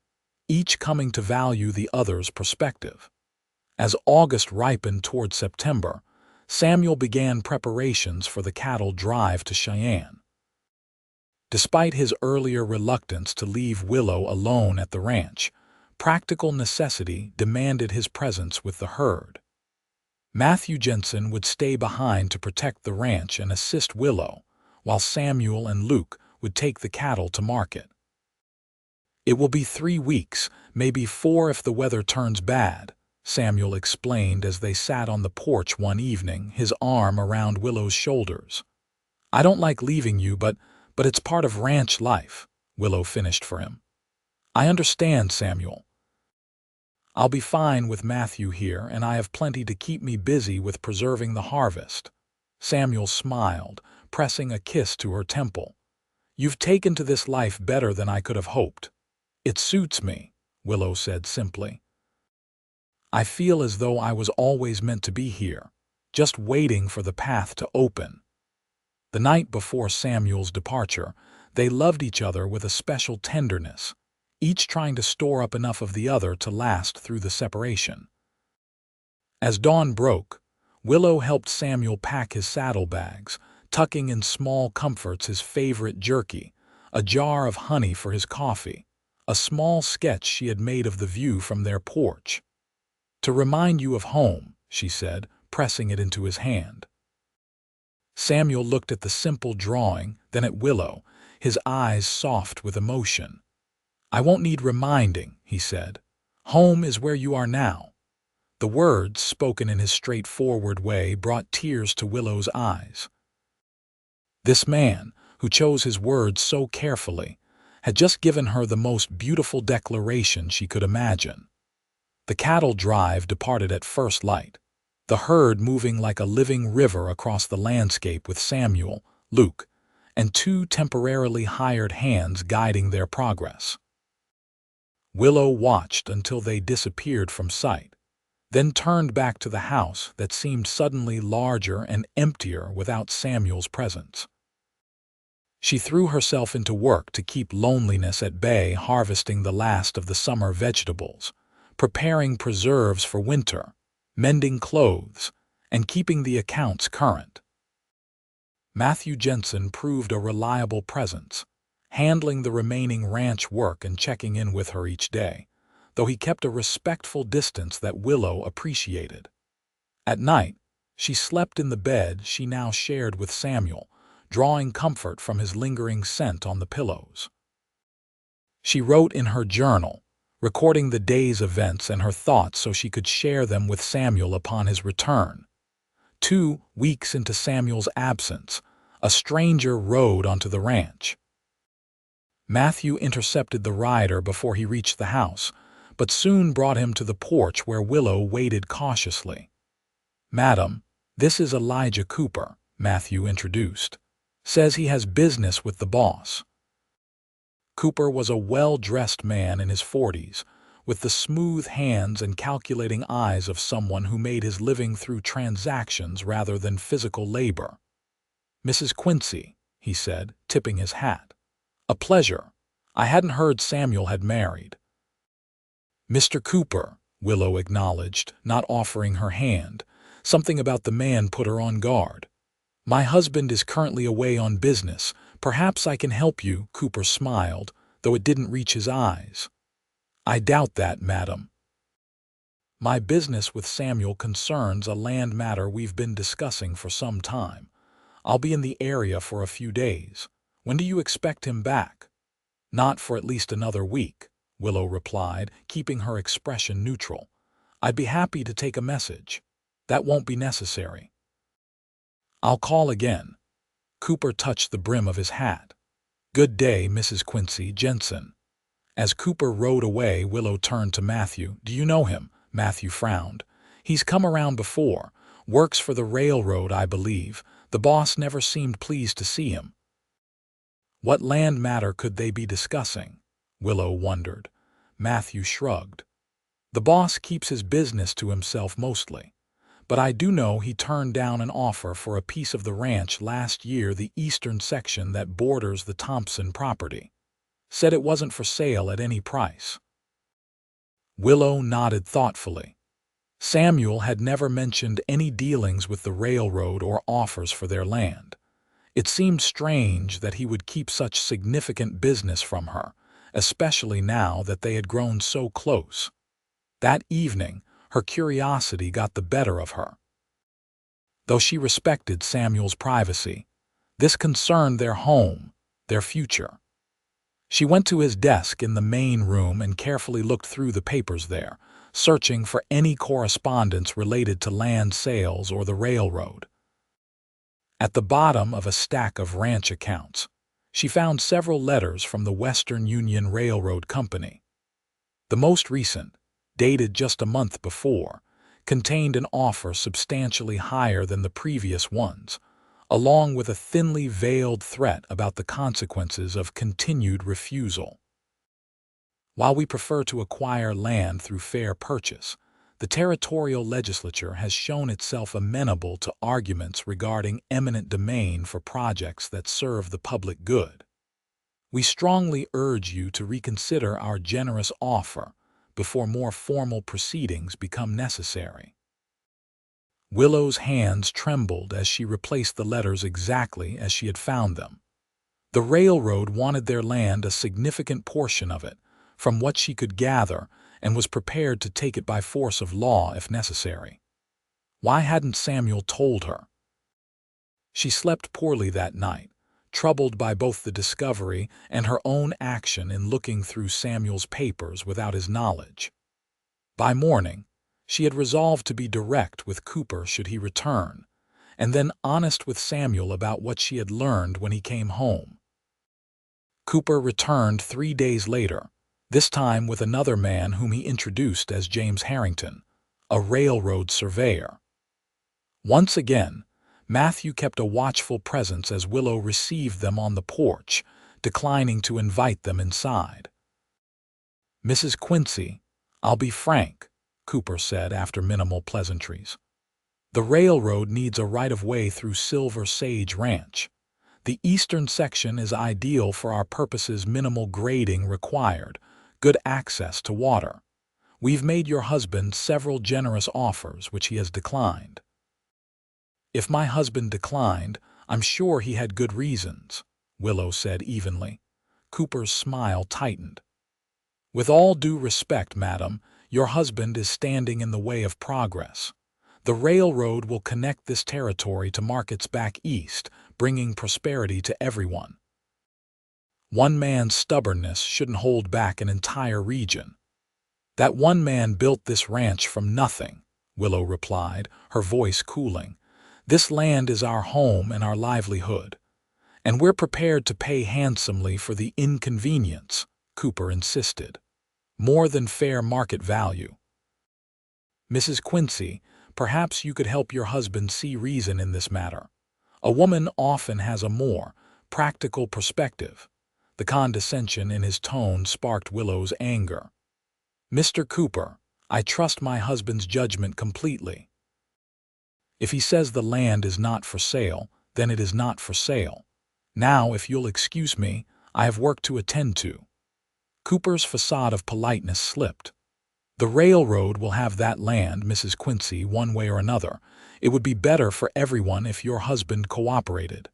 each coming to value the other's perspective. As August ripened toward September, Samuel began preparations for the cattle drive to Cheyenne. Despite his earlier reluctance to leave Willow alone at the ranch, practical necessity demanded his presence with the herd. Matthew Jensen would stay behind to protect the ranch and assist Willow, while Samuel and Luke would take the cattle to market. It will be 3 weeks, maybe 4 if the weather turns bad, Samuel explained as they sat on the porch one evening, his arm around Willow's shoulders. I don't like leaving you, but it's part of ranch life, Willow finished for him. I understand, Samuel. I'll be fine with Matthew here, and I have plenty to keep me busy with preserving the harvest. Samuel smiled, pressing a kiss to her temple. You've taken to this life better than I could have hoped. It suits me, Willow said simply. I feel as though I was always meant to be here, just waiting for the path to open. The night before Samuel's departure, they loved each other with a special tenderness, each trying to store up enough of the other to last through the separation. As dawn broke, Willow helped Samuel pack his saddlebags, tucking in small comforts his favorite jerky, a jar of honey for his coffee, a small sketch she had made of the view from their porch. To remind you of home, she said, pressing it into his hand. Samuel looked at the simple drawing, then at Willow, his eyes soft with emotion. I won't need reminding, he said. Home is where you are now. The words, spoken in his straightforward way, brought tears to Willow's eyes. This man, who chose his words so carefully, had just given her the most beautiful declaration she could imagine. The cattle drive departed at first light, the herd moving like a living river across the landscape with Samuel, Luke, and 2 temporarily hired hands guiding their progress. Willow watched until they disappeared from sight, then turned back to the house that seemed suddenly larger and emptier without Samuel's presence. She threw herself into work to keep loneliness at bay, harvesting the last of the summer vegetables, preparing preserves for winter, mending clothes, and keeping the accounts current. Matthew Jensen proved a reliable presence, handling the remaining ranch work and checking in with her each day, though he kept a respectful distance that Willow appreciated. At night, she slept in the bed she now shared with Samuel, drawing comfort from his lingering scent on the pillows. She wrote in her journal, recording the day's events and her thoughts so she could share them with Samuel upon his return. 2 weeks into Samuel's absence, a stranger rode onto the ranch. Matthew intercepted the rider before he reached the house, but soon brought him to the porch where Willow waited cautiously. Madam, this is Elijah Cooper, Matthew introduced. Says he has business with the boss. Cooper was a well-dressed man in his 40s, with the smooth hands and calculating eyes of someone who made his living through transactions rather than physical labor. Mrs. Quincy, he said, tipping his hat. A pleasure. I hadn't heard Samuel had married. Mr. Cooper, Willow acknowledged, not offering her hand. Something about the man put her on guard. My husband is currently away on business. Perhaps I can help you, Cooper smiled, though it didn't reach his eyes. I doubt that, madam. My business with Samuel concerns a land matter we've been discussing for some time. I'll be in the area for a few days. When do you expect him back? Not for at least another week, Willow replied, keeping her expression neutral. I'd be happy to take a message. That won't be necessary. I'll call again. Cooper touched the brim of his hat. Good day, Mrs. Quincy, Jensen. As Cooper rode away, Willow turned to Matthew. Do you know him? Matthew frowned. He's come around before. Works for the railroad, I believe. The boss never seemed pleased to see him. What land matter could they be discussing? Willow wondered. Matthew shrugged. The boss keeps his business to himself mostly. But I do know he turned down an offer for a piece of the ranch last year, the eastern section that borders the Thompson property. Said it wasn't for sale at any price. Willow nodded thoughtfully. Samuel had never mentioned any dealings with the railroad or offers for their land. It seemed strange that he would keep such significant business from her, especially now that they had grown so close. That evening, her curiosity got the better of her. Though she respected Samuel's privacy, this concerned their home, their future. She went to his desk in the main room and carefully looked through the papers there, searching for any correspondence related to land sales or the railroad. At the bottom of a stack of ranch accounts, she found several letters from the Western Union Railroad Company. The most recent, dated just a month before, contained an offer substantially higher than the previous ones, along with a thinly veiled threat about the consequences of continued refusal. While we prefer to acquire land through fair purchase, the territorial legislature has shown itself amenable to arguments regarding eminent domain for projects that serve the public good. We strongly urge you to reconsider our generous offer before more formal proceedings become necessary. Willow's hands trembled as she replaced the letters exactly as she had found them. The railroad wanted their land, a significant portion of it, from what she could gather, and was prepared to take it by force of law if necessary. Why hadn't Samuel told her? She slept poorly that night, troubled by both the discovery and her own action in looking through Samuel's papers without his knowledge. By morning, she had resolved to be direct with Cooper should he return, and then honest with Samuel about what she had learned when he came home. Cooper returned 3 days later, this time with another man whom he introduced as James Harrington, a railroad surveyor. Once again, Matthew kept a watchful presence as Willow received them on the porch, declining to invite them inside. Mrs. Quincy, I'll be frank, Cooper said after minimal pleasantries. The railroad needs a right-of-way through Silver Sage Ranch. The eastern section is ideal for our purposes, minimal grading required, good access to water. We've made your husband several generous offers which he has declined. If my husband declined, I'm sure he had good reasons, Willow said evenly. Cooper's smile tightened. With all due respect, madam, your husband is standing in the way of progress. The railroad will connect this territory to markets back east, bringing prosperity to everyone. One man's stubbornness shouldn't hold back an entire region. That one man built this ranch from nothing, Willow replied, her voice cooling. This land is our home and our livelihood, and we're prepared to pay handsomely for the inconvenience, Cooper insisted. More than fair market value. Mrs. Quincy, perhaps you could help your husband see reason in this matter. A woman often has a more practical perspective. The condescension in his tone sparked Willow's anger. Mr. Cooper, I trust my husband's judgment completely. If he says the land is not for sale, then it is not for sale. Now, if you'll excuse me, I have work to attend to. Cooper's facade of politeness slipped. The railroad will have that land, Mrs. Quincy, one way or another. It would be better for everyone if your husband cooperated."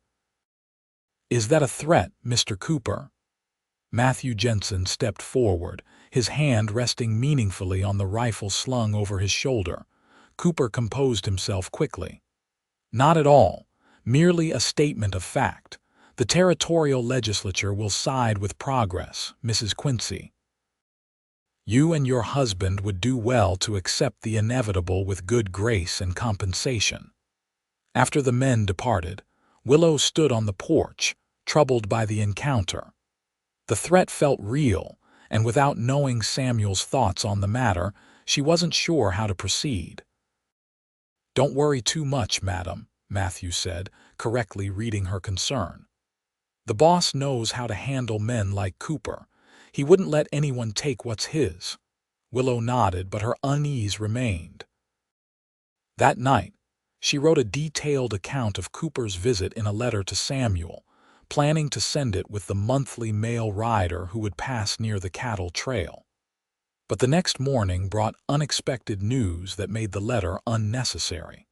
"Is that a threat, Mr. Cooper?" Matthew Jensen stepped forward, his hand resting meaningfully on the rifle slung over his shoulder. Cooper composed himself quickly. "Not at all. Merely a statement of fact. The territorial legislature will side with progress, Mrs. Quincy. You and your husband would do well to accept the inevitable with good grace and compensation." After the men departed, Willow stood on the porch, troubled by the encounter. The threat felt real, and without knowing Samuel's thoughts on the matter, she wasn't sure how to proceed. "Don't worry too much, madam," Matthew said, correctly reading her concern. "The boss knows how to handle men like Cooper. He wouldn't let anyone take what's his." Willow nodded, but her unease remained. That night, she wrote a detailed account of Cooper's visit in a letter to Samuel, planning to send it with the monthly mail rider who would pass near the cattle trail. But the next morning brought unexpected news that made the letter unnecessary.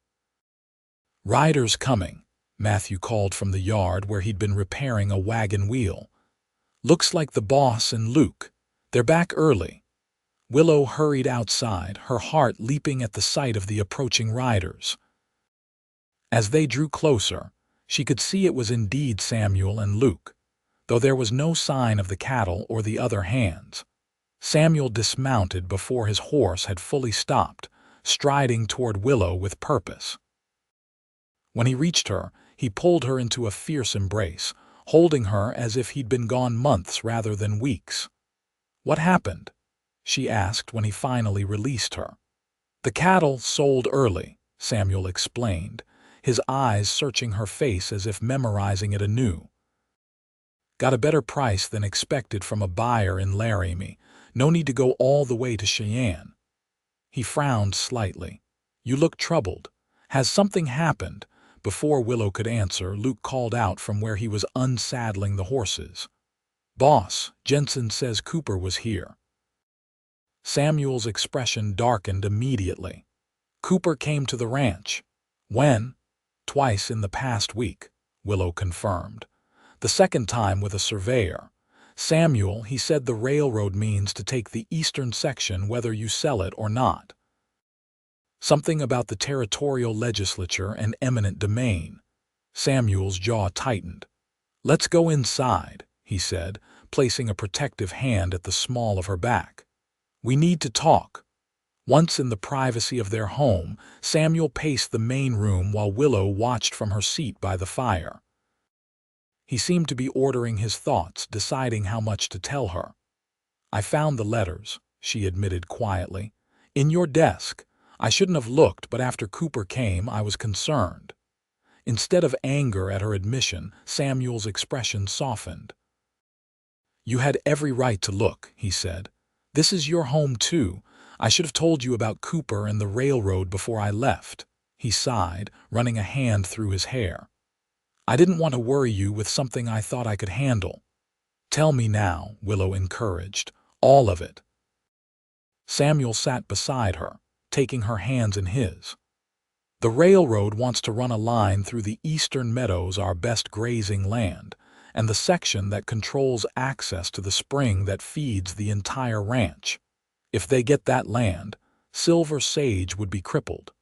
"Rider's coming," Matthew called from the yard where he'd been repairing a wagon wheel. "Looks like the boss and Luke. They're back early." Willow hurried outside, her heart leaping at the sight of the approaching riders. As they drew closer, she could see it was indeed Samuel and Luke, though there was no sign of the cattle or the other hands. Samuel dismounted before his horse had fully stopped, striding toward Willow with purpose. When he reached her, he pulled her into a fierce embrace, holding her as if he'd been gone months rather than weeks. "What happened?" she asked when he finally released her. "The cattle sold early," Samuel explained, his eyes searching her face as if memorizing it anew. "Got a better price than expected from a buyer in Laramie. No need to go all the way to Cheyenne." He frowned slightly. "You look troubled. Has something happened?" Before Willow could answer, Luke called out from where he was unsaddling the horses. "Boss, Jensen says Cooper was here." Samuel's expression darkened immediately. "Cooper came to the ranch." "When?" "Twice in the past week," Willow confirmed. "The second time with a surveyor. Samuel, he said the railroad means to take the eastern section whether you sell it or not. Something about the territorial legislature and eminent domain." Samuel's jaw tightened. "Let's go inside," he said, placing a protective hand at the small of her back. "We need to talk." Once in the privacy of their home, Samuel paced the main room while Willow watched from her seat by the fire. He seemed to be ordering his thoughts, deciding how much to tell her. "I found the letters," she admitted quietly. "In your desk. I shouldn't have looked, but after Cooper came, I was concerned." Instead of anger at her admission, Samuel's expression softened. "You had every right to look," he said. "This is your home, too. I should have told you about Cooper and the railroad before I left." He sighed, running a hand through his hair. "I didn't want to worry you with something I thought I could handle." "Tell me now," Willow encouraged. "All of it." Samuel sat beside her, taking her hands in his. "The railroad wants to run a line through the eastern meadows, our best grazing land, and the section that controls access to the spring that feeds the entire ranch. If they get that land, Silver Sage would be crippled."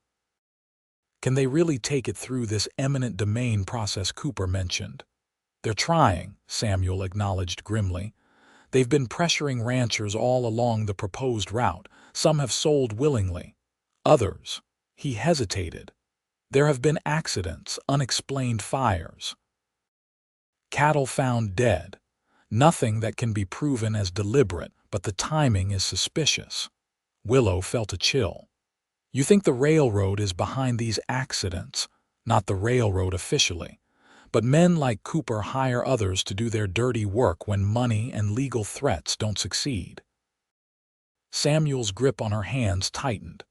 "Can they really take it through this eminent domain process Cooper mentioned?" "They're trying," Samuel acknowledged grimly. "They've been pressuring ranchers all along the proposed route. Some have sold willingly. Others—" He hesitated. "There have been accidents, unexplained fires. Cattle found dead. Nothing that can be proven as deliberate, but the timing is suspicious." Willow felt a chill. "You think the railroad is behind these accidents?" "Not the railroad officially. But men like Cooper hire others to do their dirty work when money and legal threats don't succeed." Samuel's grip on her hands tightened.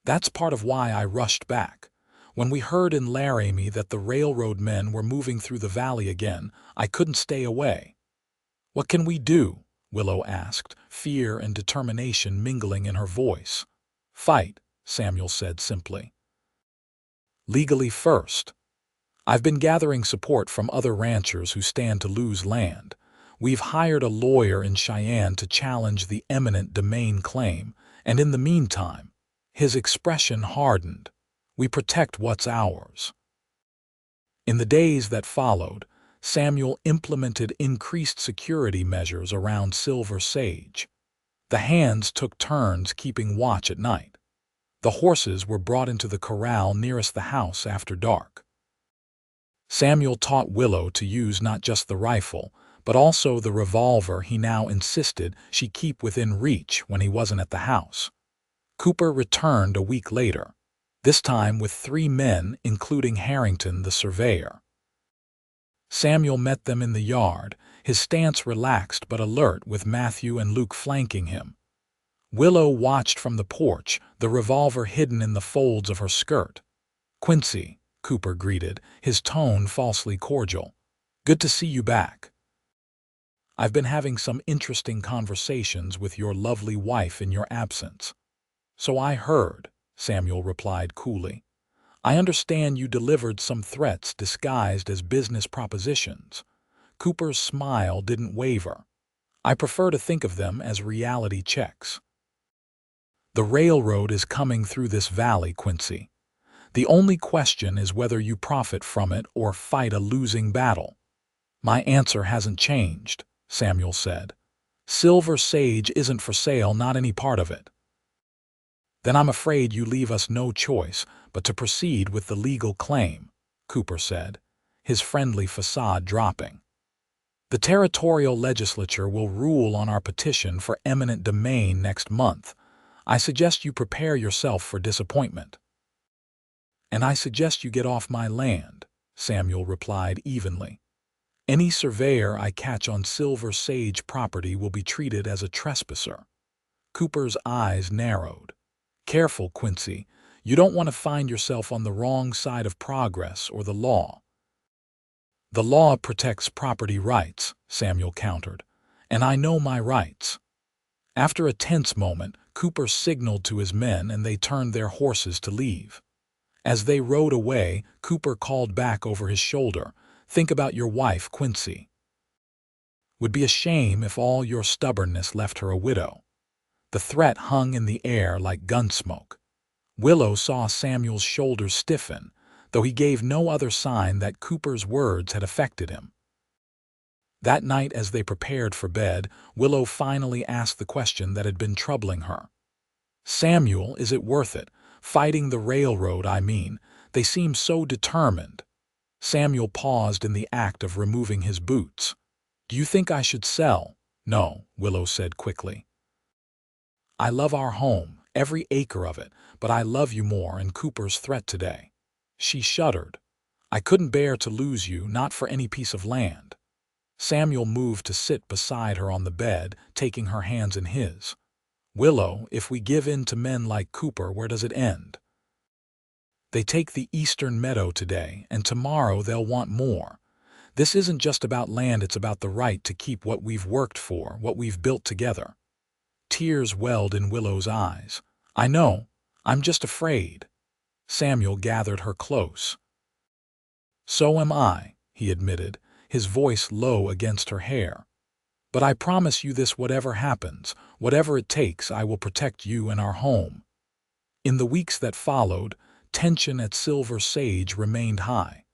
"That's part of why I rushed back. When we heard in Laramie that the railroad men were moving through the valley again, I couldn't stay away." "What can we do?" Willow asked, fear and determination mingling in her voice. Fight, Samuel said simply. Legally first. I've been gathering support from other ranchers who stand to lose land. We've hired a lawyer in Cheyenne to challenge the eminent domain claim, and in the meantime, his expression hardened. We protect what's ours. In the days that followed, Samuel implemented increased security measures around Silver Sage. The hands took turns keeping watch at night. The horses were brought into the corral nearest the house after dark. Samuel taught Willow to use not just the rifle, but also the revolver he now insisted she keep within reach when he wasn't at the house. Cooper returned a week later, this time with 3 men, including Harrington, the surveyor. Samuel met them in the yard, his stance relaxed but alert, with Matthew and Luke flanking him. Willow watched from the porch, the revolver hidden in the folds of her skirt. "Quincy," Cooper greeted, his tone falsely cordial. "Good to see you back. I've been having some interesting conversations with your lovely wife in your absence." "So I heard," Samuel replied coolly. "I understand you delivered some threats disguised as business propositions." Cooper's smile didn't waver. "I prefer to think of them as reality checks. The railroad is coming through this valley, Quincy. The only question is whether you profit from it or fight a losing battle." "My answer hasn't changed," Samuel said. "Silver Sage isn't for sale, not any part of it." "Then I'm afraid you leave us no choice but to proceed with the legal claim," Cooper said, his friendly facade dropping. "The territorial legislature will rule on our petition for eminent domain next month. I suggest you prepare yourself for disappointment." "And I suggest you get off my land," Samuel replied evenly. "Any surveyor I catch on Silver Sage property will be treated as a trespasser." Cooper's eyes narrowed. "Careful, Quincy. You don't want to find yourself on the wrong side of progress or the law." "The law protects property rights," Samuel countered, "and I know my rights." After a tense moment, Cooper signaled to his men and they turned their horses to leave. As they rode away, Cooper called back over his shoulder, "Think about your wife, Quincy. Would be a shame if all your stubbornness left her a widow." The threat hung in the air like gunsmoke. Willow saw Samuel's shoulders stiffen, though he gave no other sign that Cooper's words had affected him. That night, as they prepared for bed, Willow finally asked the question that had been troubling her. "Samuel, is it worth it? Fighting the railroad, I mean. They seem so determined." Samuel paused in the act of removing his boots. "Do you think I should sell?" "No," Willow said quickly. "I love our home, every acre of it, but I love you more and Cooper's threat today." She shuddered. "I couldn't bear to lose you, not for any piece of land." Samuel moved to sit beside her on the bed, taking her hands in his. "Willow, if we give in to men like Cooper, where does it end? They take the eastern meadow today, and tomorrow they'll want more. This isn't just about land, it's about the right to keep what we've worked for, what we've built together." Tears welled in Willow's eyes. "I know. I'm just afraid." Samuel gathered her close. "So am I," he admitted, his voice low against her hair. "But I promise you this: whatever happens, whatever it takes, I will protect you and our home." In the weeks that followed, tension at Silver Sage remained high.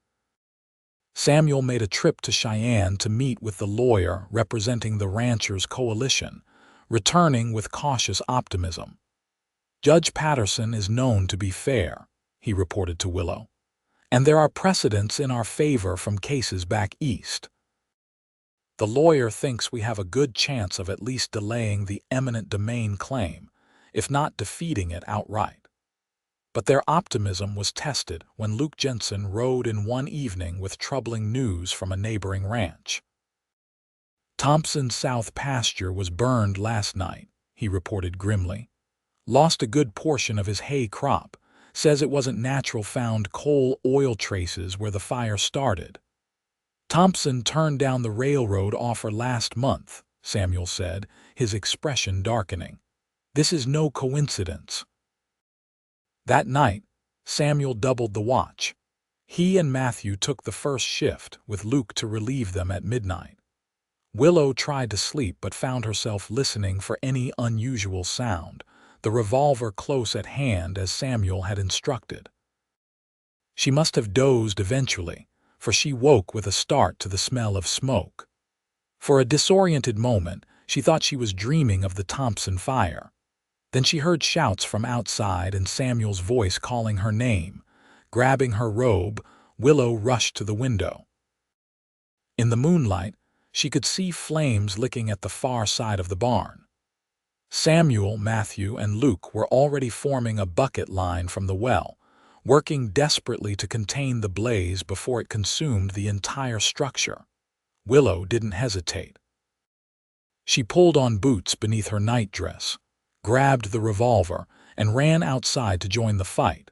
Samuel made a trip to Cheyenne to meet with the lawyer representing the ranchers' coalition, returning with cautious optimism. "Judge Patterson is known to be fair," he reported to Willow, "and there are precedents in our favor from cases back east. The lawyer thinks we have a good chance of at least delaying the eminent domain claim, if not defeating it outright." But their optimism was tested when Luke Jensen rode in one evening with troubling news from a neighboring ranch. "Thompson's south pasture was burned last night," he reported grimly. "Lost a good portion of his hay crop. Says it wasn't natural, found coal oil traces where the fire started. Thompson turned down the railroad offer last month," Samuel said, his expression darkening. "This is no coincidence." That night, Samuel doubled the watch. He and Matthew took the first shift, with Luke to relieve them at midnight. Willow tried to sleep but found herself listening for any unusual sound, the revolver close at hand as Samuel had instructed. She must have dozed eventually, for she woke with a start to the smell of smoke. For a disoriented moment, she thought she was dreaming of the Thompson fire. Then she heard shouts from outside and Samuel's voice calling her name. Grabbing her robe, Willow rushed to the window. In the moonlight, she could see flames licking at the far side of the barn. Samuel, Matthew, and Luke were already forming a bucket line from the well, working desperately to contain the blaze before it consumed the entire structure. Willow didn't hesitate. She pulled on boots beneath her nightdress, grabbed the revolver, and ran outside to join the fight.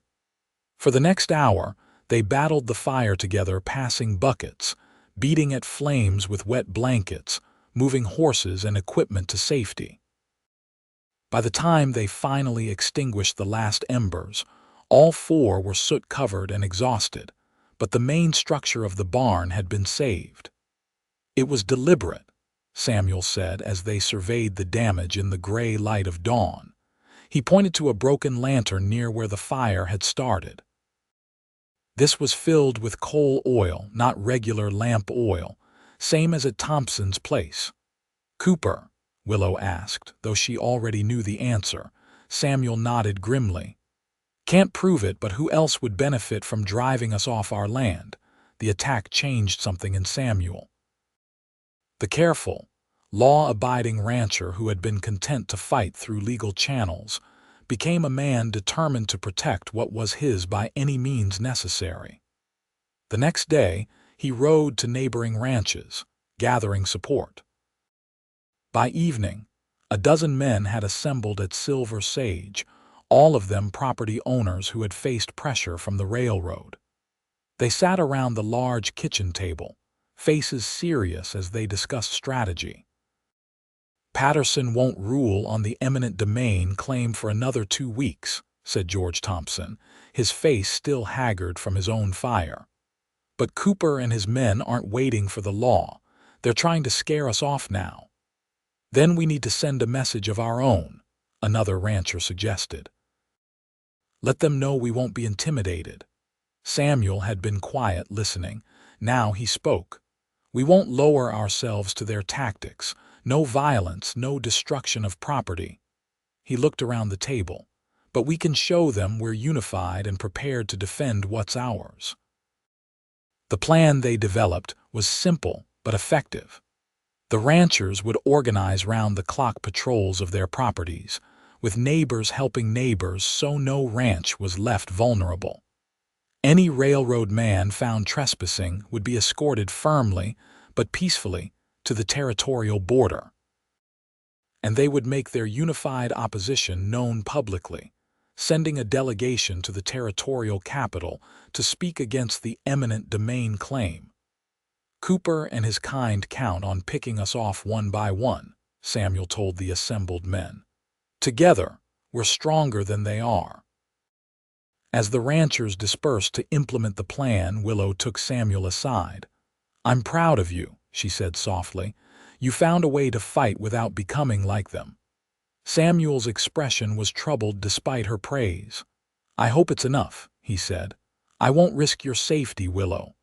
For the next hour, they battled the fire together, passing buckets, beating at flames with wet blankets, moving horses and equipment to safety. By the time they finally extinguished the last embers, all four were soot-covered and exhausted, but the main structure of the barn had been saved. "It was deliberate," Samuel said as they surveyed the damage in the gray light of dawn. He pointed to a broken lantern near where the fire had started. This was filled with coal oil, not regular lamp oil, same as at Thompson's place. "Cooper?" Willow asked, though she already knew the answer. Samuel nodded grimly. "Can't prove it, but who else would benefit from driving us off our land?" The attack changed something in Samuel. The careful, law-abiding rancher who had been content to fight through legal channels became a man determined to protect what was his by any means necessary. The next day, he rode to neighboring ranches, gathering support. By evening, a dozen men had assembled at Silver Sage, all of them property owners who had faced pressure from the railroad. They sat around the large kitchen table, faces serious as they discussed strategy. "Patterson won't rule on the eminent domain claim for another 2 weeks, said George Thompson, his face still haggard from his own fire. "But Cooper and his men aren't waiting for the law. They're trying to scare us off now." "Then we need to send a message of our own," another rancher suggested. "Let them know we won't be intimidated." Samuel had been quiet, listening. Now he spoke. "We won't lower ourselves to their tactics. No violence, no destruction of property." He looked around the table. "But we can show them we're unified and prepared to defend what's ours." The plan they developed was simple but effective. The ranchers would organize round-the-clock patrols of their properties, with neighbors helping neighbors so no ranch was left vulnerable. Any railroad man found trespassing would be escorted firmly, but peacefully, to the territorial border. And they would make their unified opposition known publicly, sending a delegation to the territorial capital to speak against the eminent domain claim. "Cooper and his kind count on picking us off one by one," Samuel told the assembled men. "Together, we're stronger than they are." As the ranchers dispersed to implement the plan, Willow took Samuel aside. "I'm proud of you," she said softly. "You found a way to fight without becoming like them." Samuel's expression was troubled despite her praise. "I hope it's enough," he said. "I won't risk your safety, Willow.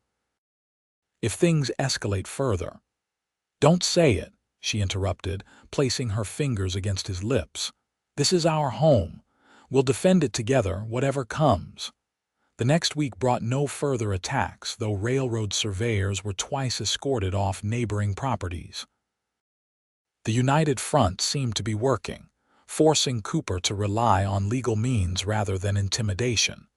If things escalate further—" "Don't say it," she interrupted, placing her fingers against his lips. "This is our home. We'll defend it together, whatever comes." The next week brought no further attacks, though railroad surveyors were twice escorted off neighboring properties. The united front seemed to be working, forcing Cooper to rely on legal means rather than intimidation.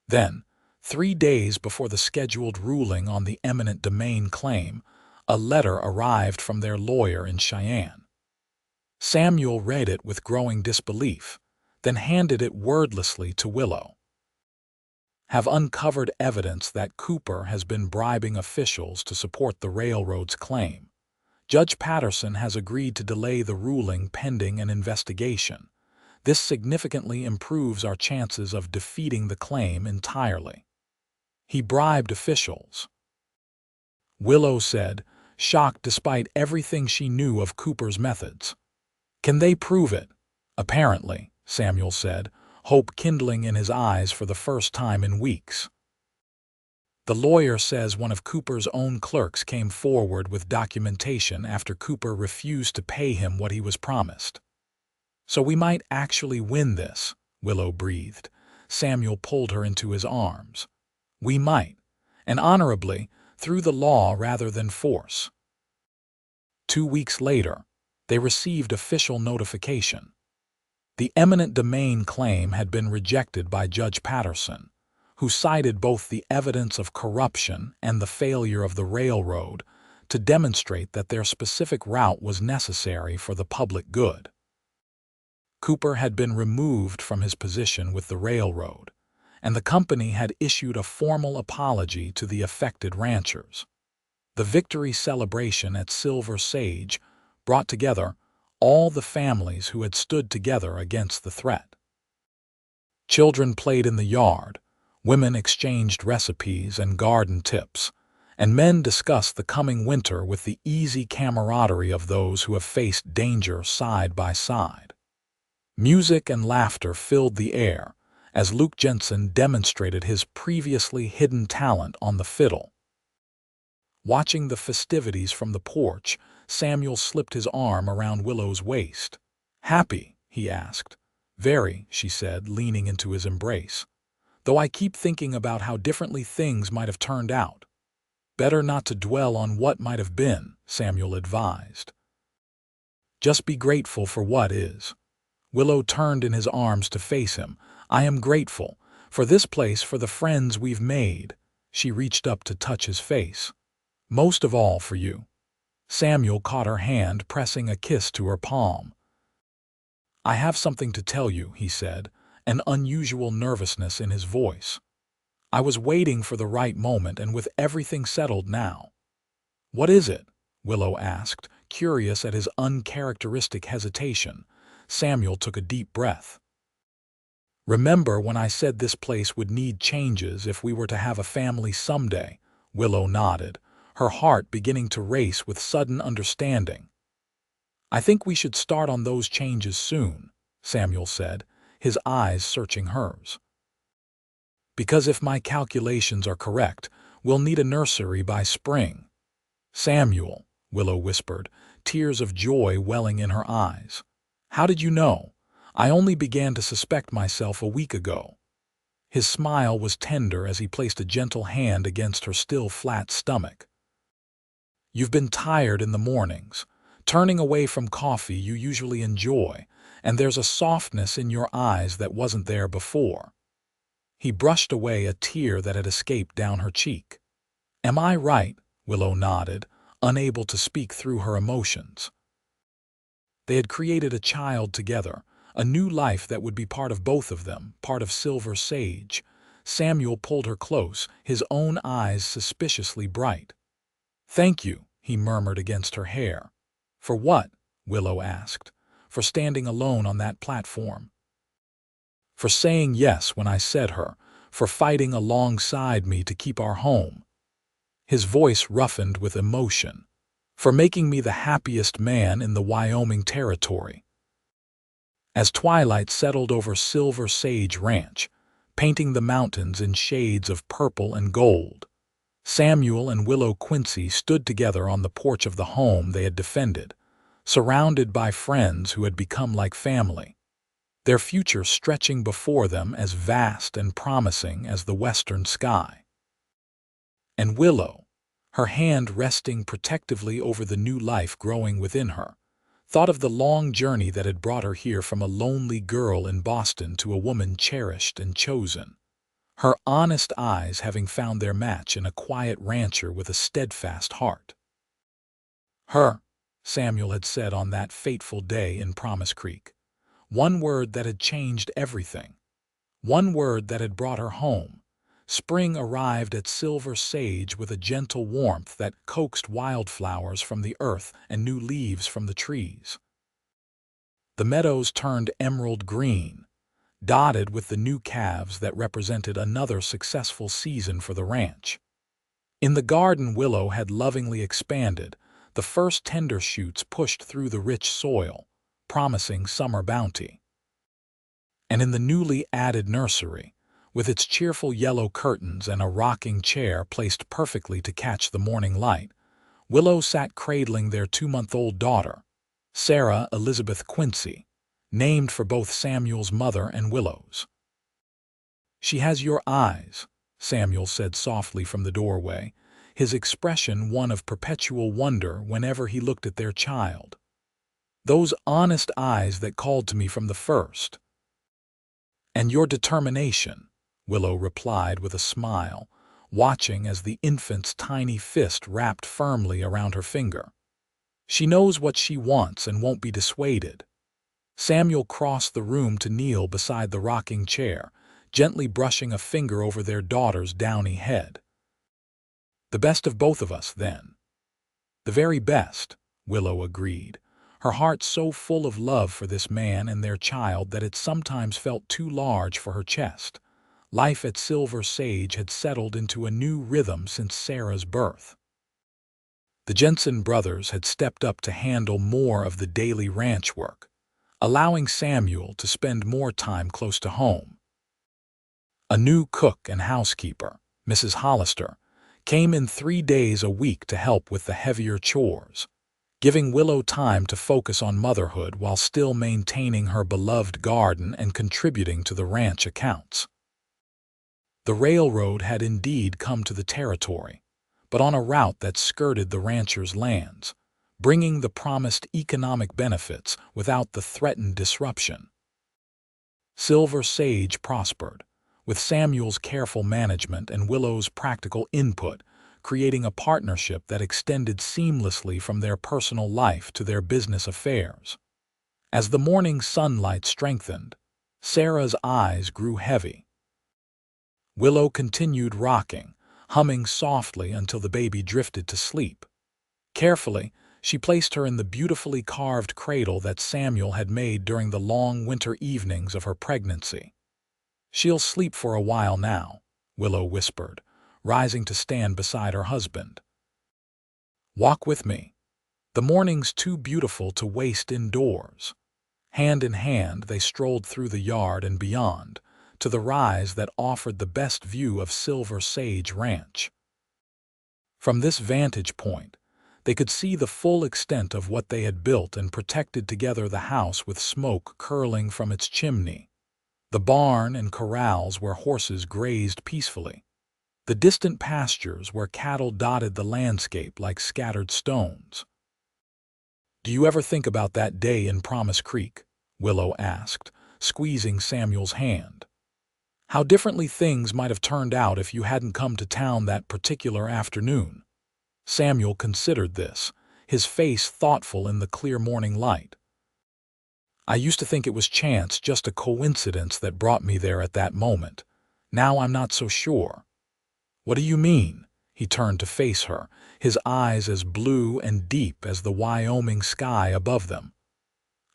Then, 3 days before the scheduled ruling on the eminent domain claim, a letter arrived from their lawyer in Cheyenne. Samuel read it with growing disbelief, then handed it wordlessly to Willow. "Have uncovered evidence that Cooper has been bribing officials to support the railroad's claim. Judge Patterson has agreed to delay the ruling pending an investigation. This significantly improves our chances of defeating the claim entirely. He bribed officials, Willow said, shocked despite everything she knew of Cooper's methods. Can they prove it? Apparently, Samuel said, hope kindling in his eyes for the first time in weeks. The lawyer says one of Cooper's own clerks came forward with documentation after Cooper refused to pay him what he was promised. So we might actually win this, Willow breathed. Samuel pulled her into his arms. We might, and honorably, through the law rather than force. 2 weeks later, they received official notification. The eminent domain claim had been rejected by Judge Patterson, who cited both the evidence of corruption and the failure of the railroad to demonstrate that their specific route was necessary for the public good. Cooper had been removed from his position with the railroad, and the company had issued a formal apology to the affected ranchers. The victory celebration at Silver Sage brought together all the families who had stood together against the threat. Children played in the yard, women exchanged recipes and garden tips, and men discussed the coming winter with the easy camaraderie of those who have faced danger side by side. Music and laughter filled the air as Luke Jensen demonstrated his previously hidden talent on the fiddle. Watching the festivities from the porch, Samuel slipped his arm around Willow's waist. "Happy?" he asked. "Very," she said, leaning into his embrace. "Though I keep thinking about how differently things might have turned out." "Better not to dwell on what might have been," Samuel advised. "Just be grateful for what is." Willow turned in his arms to face him. "I am grateful for this place, for the friends we've made." She reached up to touch his face. "Most of all for you." Samuel caught her hand, pressing a kiss to her palm. "I have something to tell you," he said, an unusual nervousness in his voice. "I was waiting for the right moment, and with everything settled now." "What is it?" Willow asked, curious at his uncharacteristic hesitation. Samuel took a deep breath. "Remember when I said this place would need changes if we were to have a family someday?" Willow nodded, her heart beginning to race with sudden understanding. "I think we should start on those changes soon," Samuel said, his eyes searching hers. "Because if my calculations are correct, we'll need a nursery by spring." "Samuel," Willow whispered, tears of joy welling in her eyes. "How did you know? I only began to suspect myself a week ago." His smile was tender as he placed a gentle hand against her still flat stomach. "You've been tired in the mornings, turning away from coffee you usually enjoy, and there's a softness in your eyes that wasn't there before." He brushed away a tear that had escaped down her cheek. "Am I right?" Willow nodded, unable to speak through her emotions. They had created a child together, a new life that would be part of both of them, part of Silver Sage. Samuel pulled her close, his own eyes suspiciously bright. "Thank you," he murmured against her hair. "For what?" Willow asked. "For standing alone on that platform. For saying yes when I said her, for fighting alongside me to keep our home." His voice roughened with emotion. "For making me the happiest man in the Wyoming Territory." As twilight settled over Silver Sage Ranch, painting the mountains in shades of purple and gold, Samuel and Willow Quincy stood together on the porch of the home they had defended, surrounded by friends who had become like family, their future stretching before them as vast and promising as the western sky. And Willow, her hand resting protectively over the new life growing within her, thought of the long journey that had brought her here from a lonely girl in Boston to a woman cherished and chosen, her honest eyes having found their match in a quiet rancher with a steadfast heart. "Her," Samuel had said on that fateful day in Promise Creek. One word that had changed everything. One word that had brought her home, Spring arrived at Silver Sage with a gentle warmth that coaxed wildflowers from the earth and new leaves from the trees. The meadows turned emerald green, dotted with the new calves that represented another successful season for the ranch. In the garden, Willow had lovingly expanded, the first tender shoots pushed through the rich soil, promising summer bounty. And in the newly added nursery, with its cheerful yellow curtains and a rocking chair placed perfectly to catch the morning light, Willow sat cradling their 2-month-old daughter, Sarah Elizabeth Quincy, named for both Samuel's mother and Willow's. "She has your eyes," Samuel said softly from the doorway, his expression one of perpetual wonder whenever he looked at their child. "Those honest eyes that called to me from the first." "And your determination," Willow replied with a smile, watching as the infant's tiny fist wrapped firmly around her finger. "She knows what she wants and won't be dissuaded." Samuel crossed the room to kneel beside the rocking chair, gently brushing a finger over their daughter's downy head. "The best of both of us, then." "The very best," Willow agreed, her heart so full of love for this man and their child that it sometimes felt too large for her chest. Life at Silver Sage had settled into a new rhythm since Sarah's birth. The Jensen brothers had stepped up to handle more of the daily ranch work, allowing Samuel to spend more time close to home. A new cook and housekeeper, Mrs. Hollister, came in 3 days a week to help with the heavier chores, giving Willow time to focus on motherhood while still maintaining her beloved garden and contributing to the ranch accounts. The railroad had indeed come to the territory, but on a route that skirted the ranchers' lands, bringing the promised economic benefits without the threatened disruption. Silver Sage prospered, with Samuel's careful management and Willow's practical input, creating a partnership that extended seamlessly from their personal life to their business affairs. As the morning sunlight strengthened, Sarah's eyes grew heavy. Willow continued rocking, humming softly until the baby drifted to sleep. Carefully, she placed her in the beautifully carved cradle that Samuel had made during the long winter evenings of her pregnancy. "She'll sleep for a while now," Willow whispered, rising to stand beside her husband. "Walk with me. The morning's too beautiful to waste indoors." Hand in hand, they strolled through the yard and beyond, to the rise that offered the best view of Silver Sage Ranch. From this vantage point, they could see the full extent of what they had built and protected together, the house with smoke curling from its chimney, the barn and corrals where horses grazed peacefully, the distant pastures where cattle dotted the landscape like scattered stones. "Do you ever think about that day in Promise Creek?" Willow asked, squeezing Samuel's hand. "How differently things might have turned out if you hadn't come to town that particular afternoon?" Samuel considered this, his face thoughtful in the clear morning light. "I used to think it was chance, just a coincidence that brought me there at that moment. Now I'm not so sure." "What do you mean?" He turned to face her, his eyes as blue and deep as the Wyoming sky above them.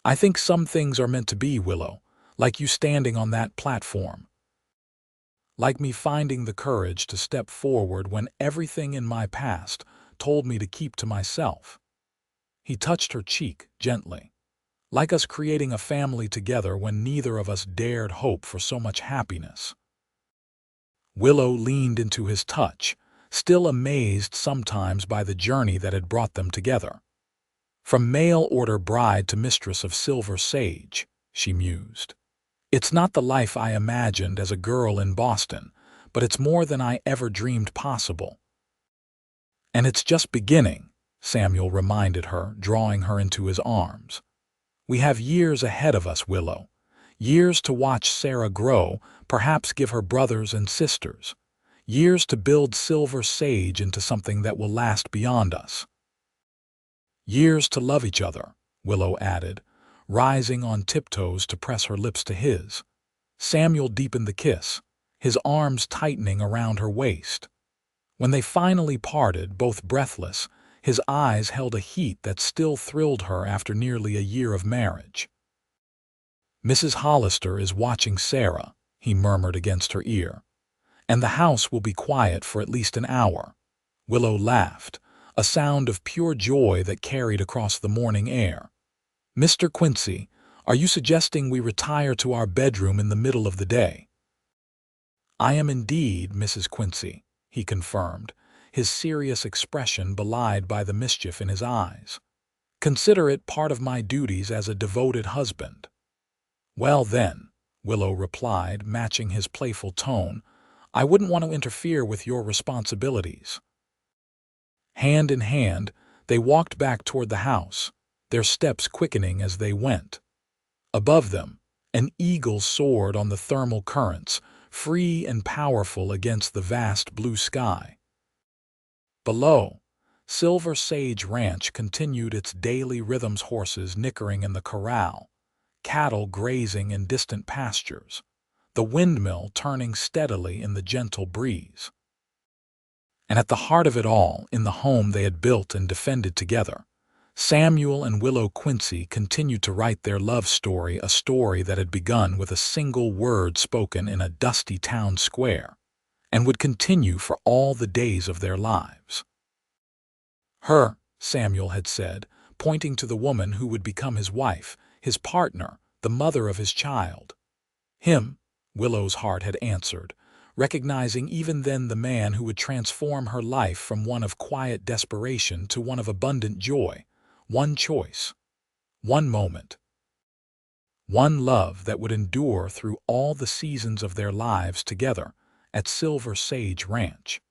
"I think some things are meant to be, Willow, like you standing on that platform. Like me finding the courage to step forward when everything in my past told me to keep to myself." He touched her cheek gently. "Like us creating a family together when neither of us dared hope for so much happiness." Willow leaned into his touch, still amazed sometimes by the journey that had brought them together. "From mail-order bride to mistress of Silver Sage," she mused. "It's not the life I imagined as a girl in Boston, but it's more than I ever dreamed possible." "And it's just beginning," Samuel reminded her, drawing her into his arms. "We have years ahead of us, Willow. Years to watch Sarah grow, perhaps give her brothers and sisters. Years to build Silver Sage into something that will last beyond us." "Years to love each other," Willow added, rising on tiptoes to press her lips to his. Samuel deepened the kiss, his arms tightening around her waist. When they finally parted, both breathless, his eyes held a heat that still thrilled her after nearly a year of marriage. "Mrs. Hollister is watching Sarah," he murmured against her ear, "and the house will be quiet for at least an hour." Willow laughed, a sound of pure joy that carried across the morning air. "Mr. Quincy, are you suggesting we retire to our bedroom in the middle of the day?" "I am indeed, Mrs. Quincy," he confirmed, his serious expression belied by the mischief in his eyes. "Consider it part of my duties as a devoted husband." "Well then," Willow replied, matching his playful tone, "I wouldn't want to interfere with your responsibilities." Hand in hand, they walked back toward the house, their steps quickening as they went. Above them, an eagle soared on the thermal currents, free and powerful against the vast blue sky. Below, Silver Sage Ranch continued its daily rhythms, horses nickering in the corral, cattle grazing in distant pastures, the windmill turning steadily in the gentle breeze. And at the heart of it all, in the home they had built and defended together, Samuel and Willow Quincy continued to write their love story, a story that had begun with a single word spoken in a dusty town square, and would continue for all the days of their lives. "Her," Samuel had said, pointing to the woman who would become his wife, his partner, the mother of his child. "Him," Willow's heart had answered, recognizing even then the man who would transform her life from one of quiet desperation to one of abundant joy. One choice, one moment, one love that would endure through all the seasons of their lives together at Silver Sage Ranch.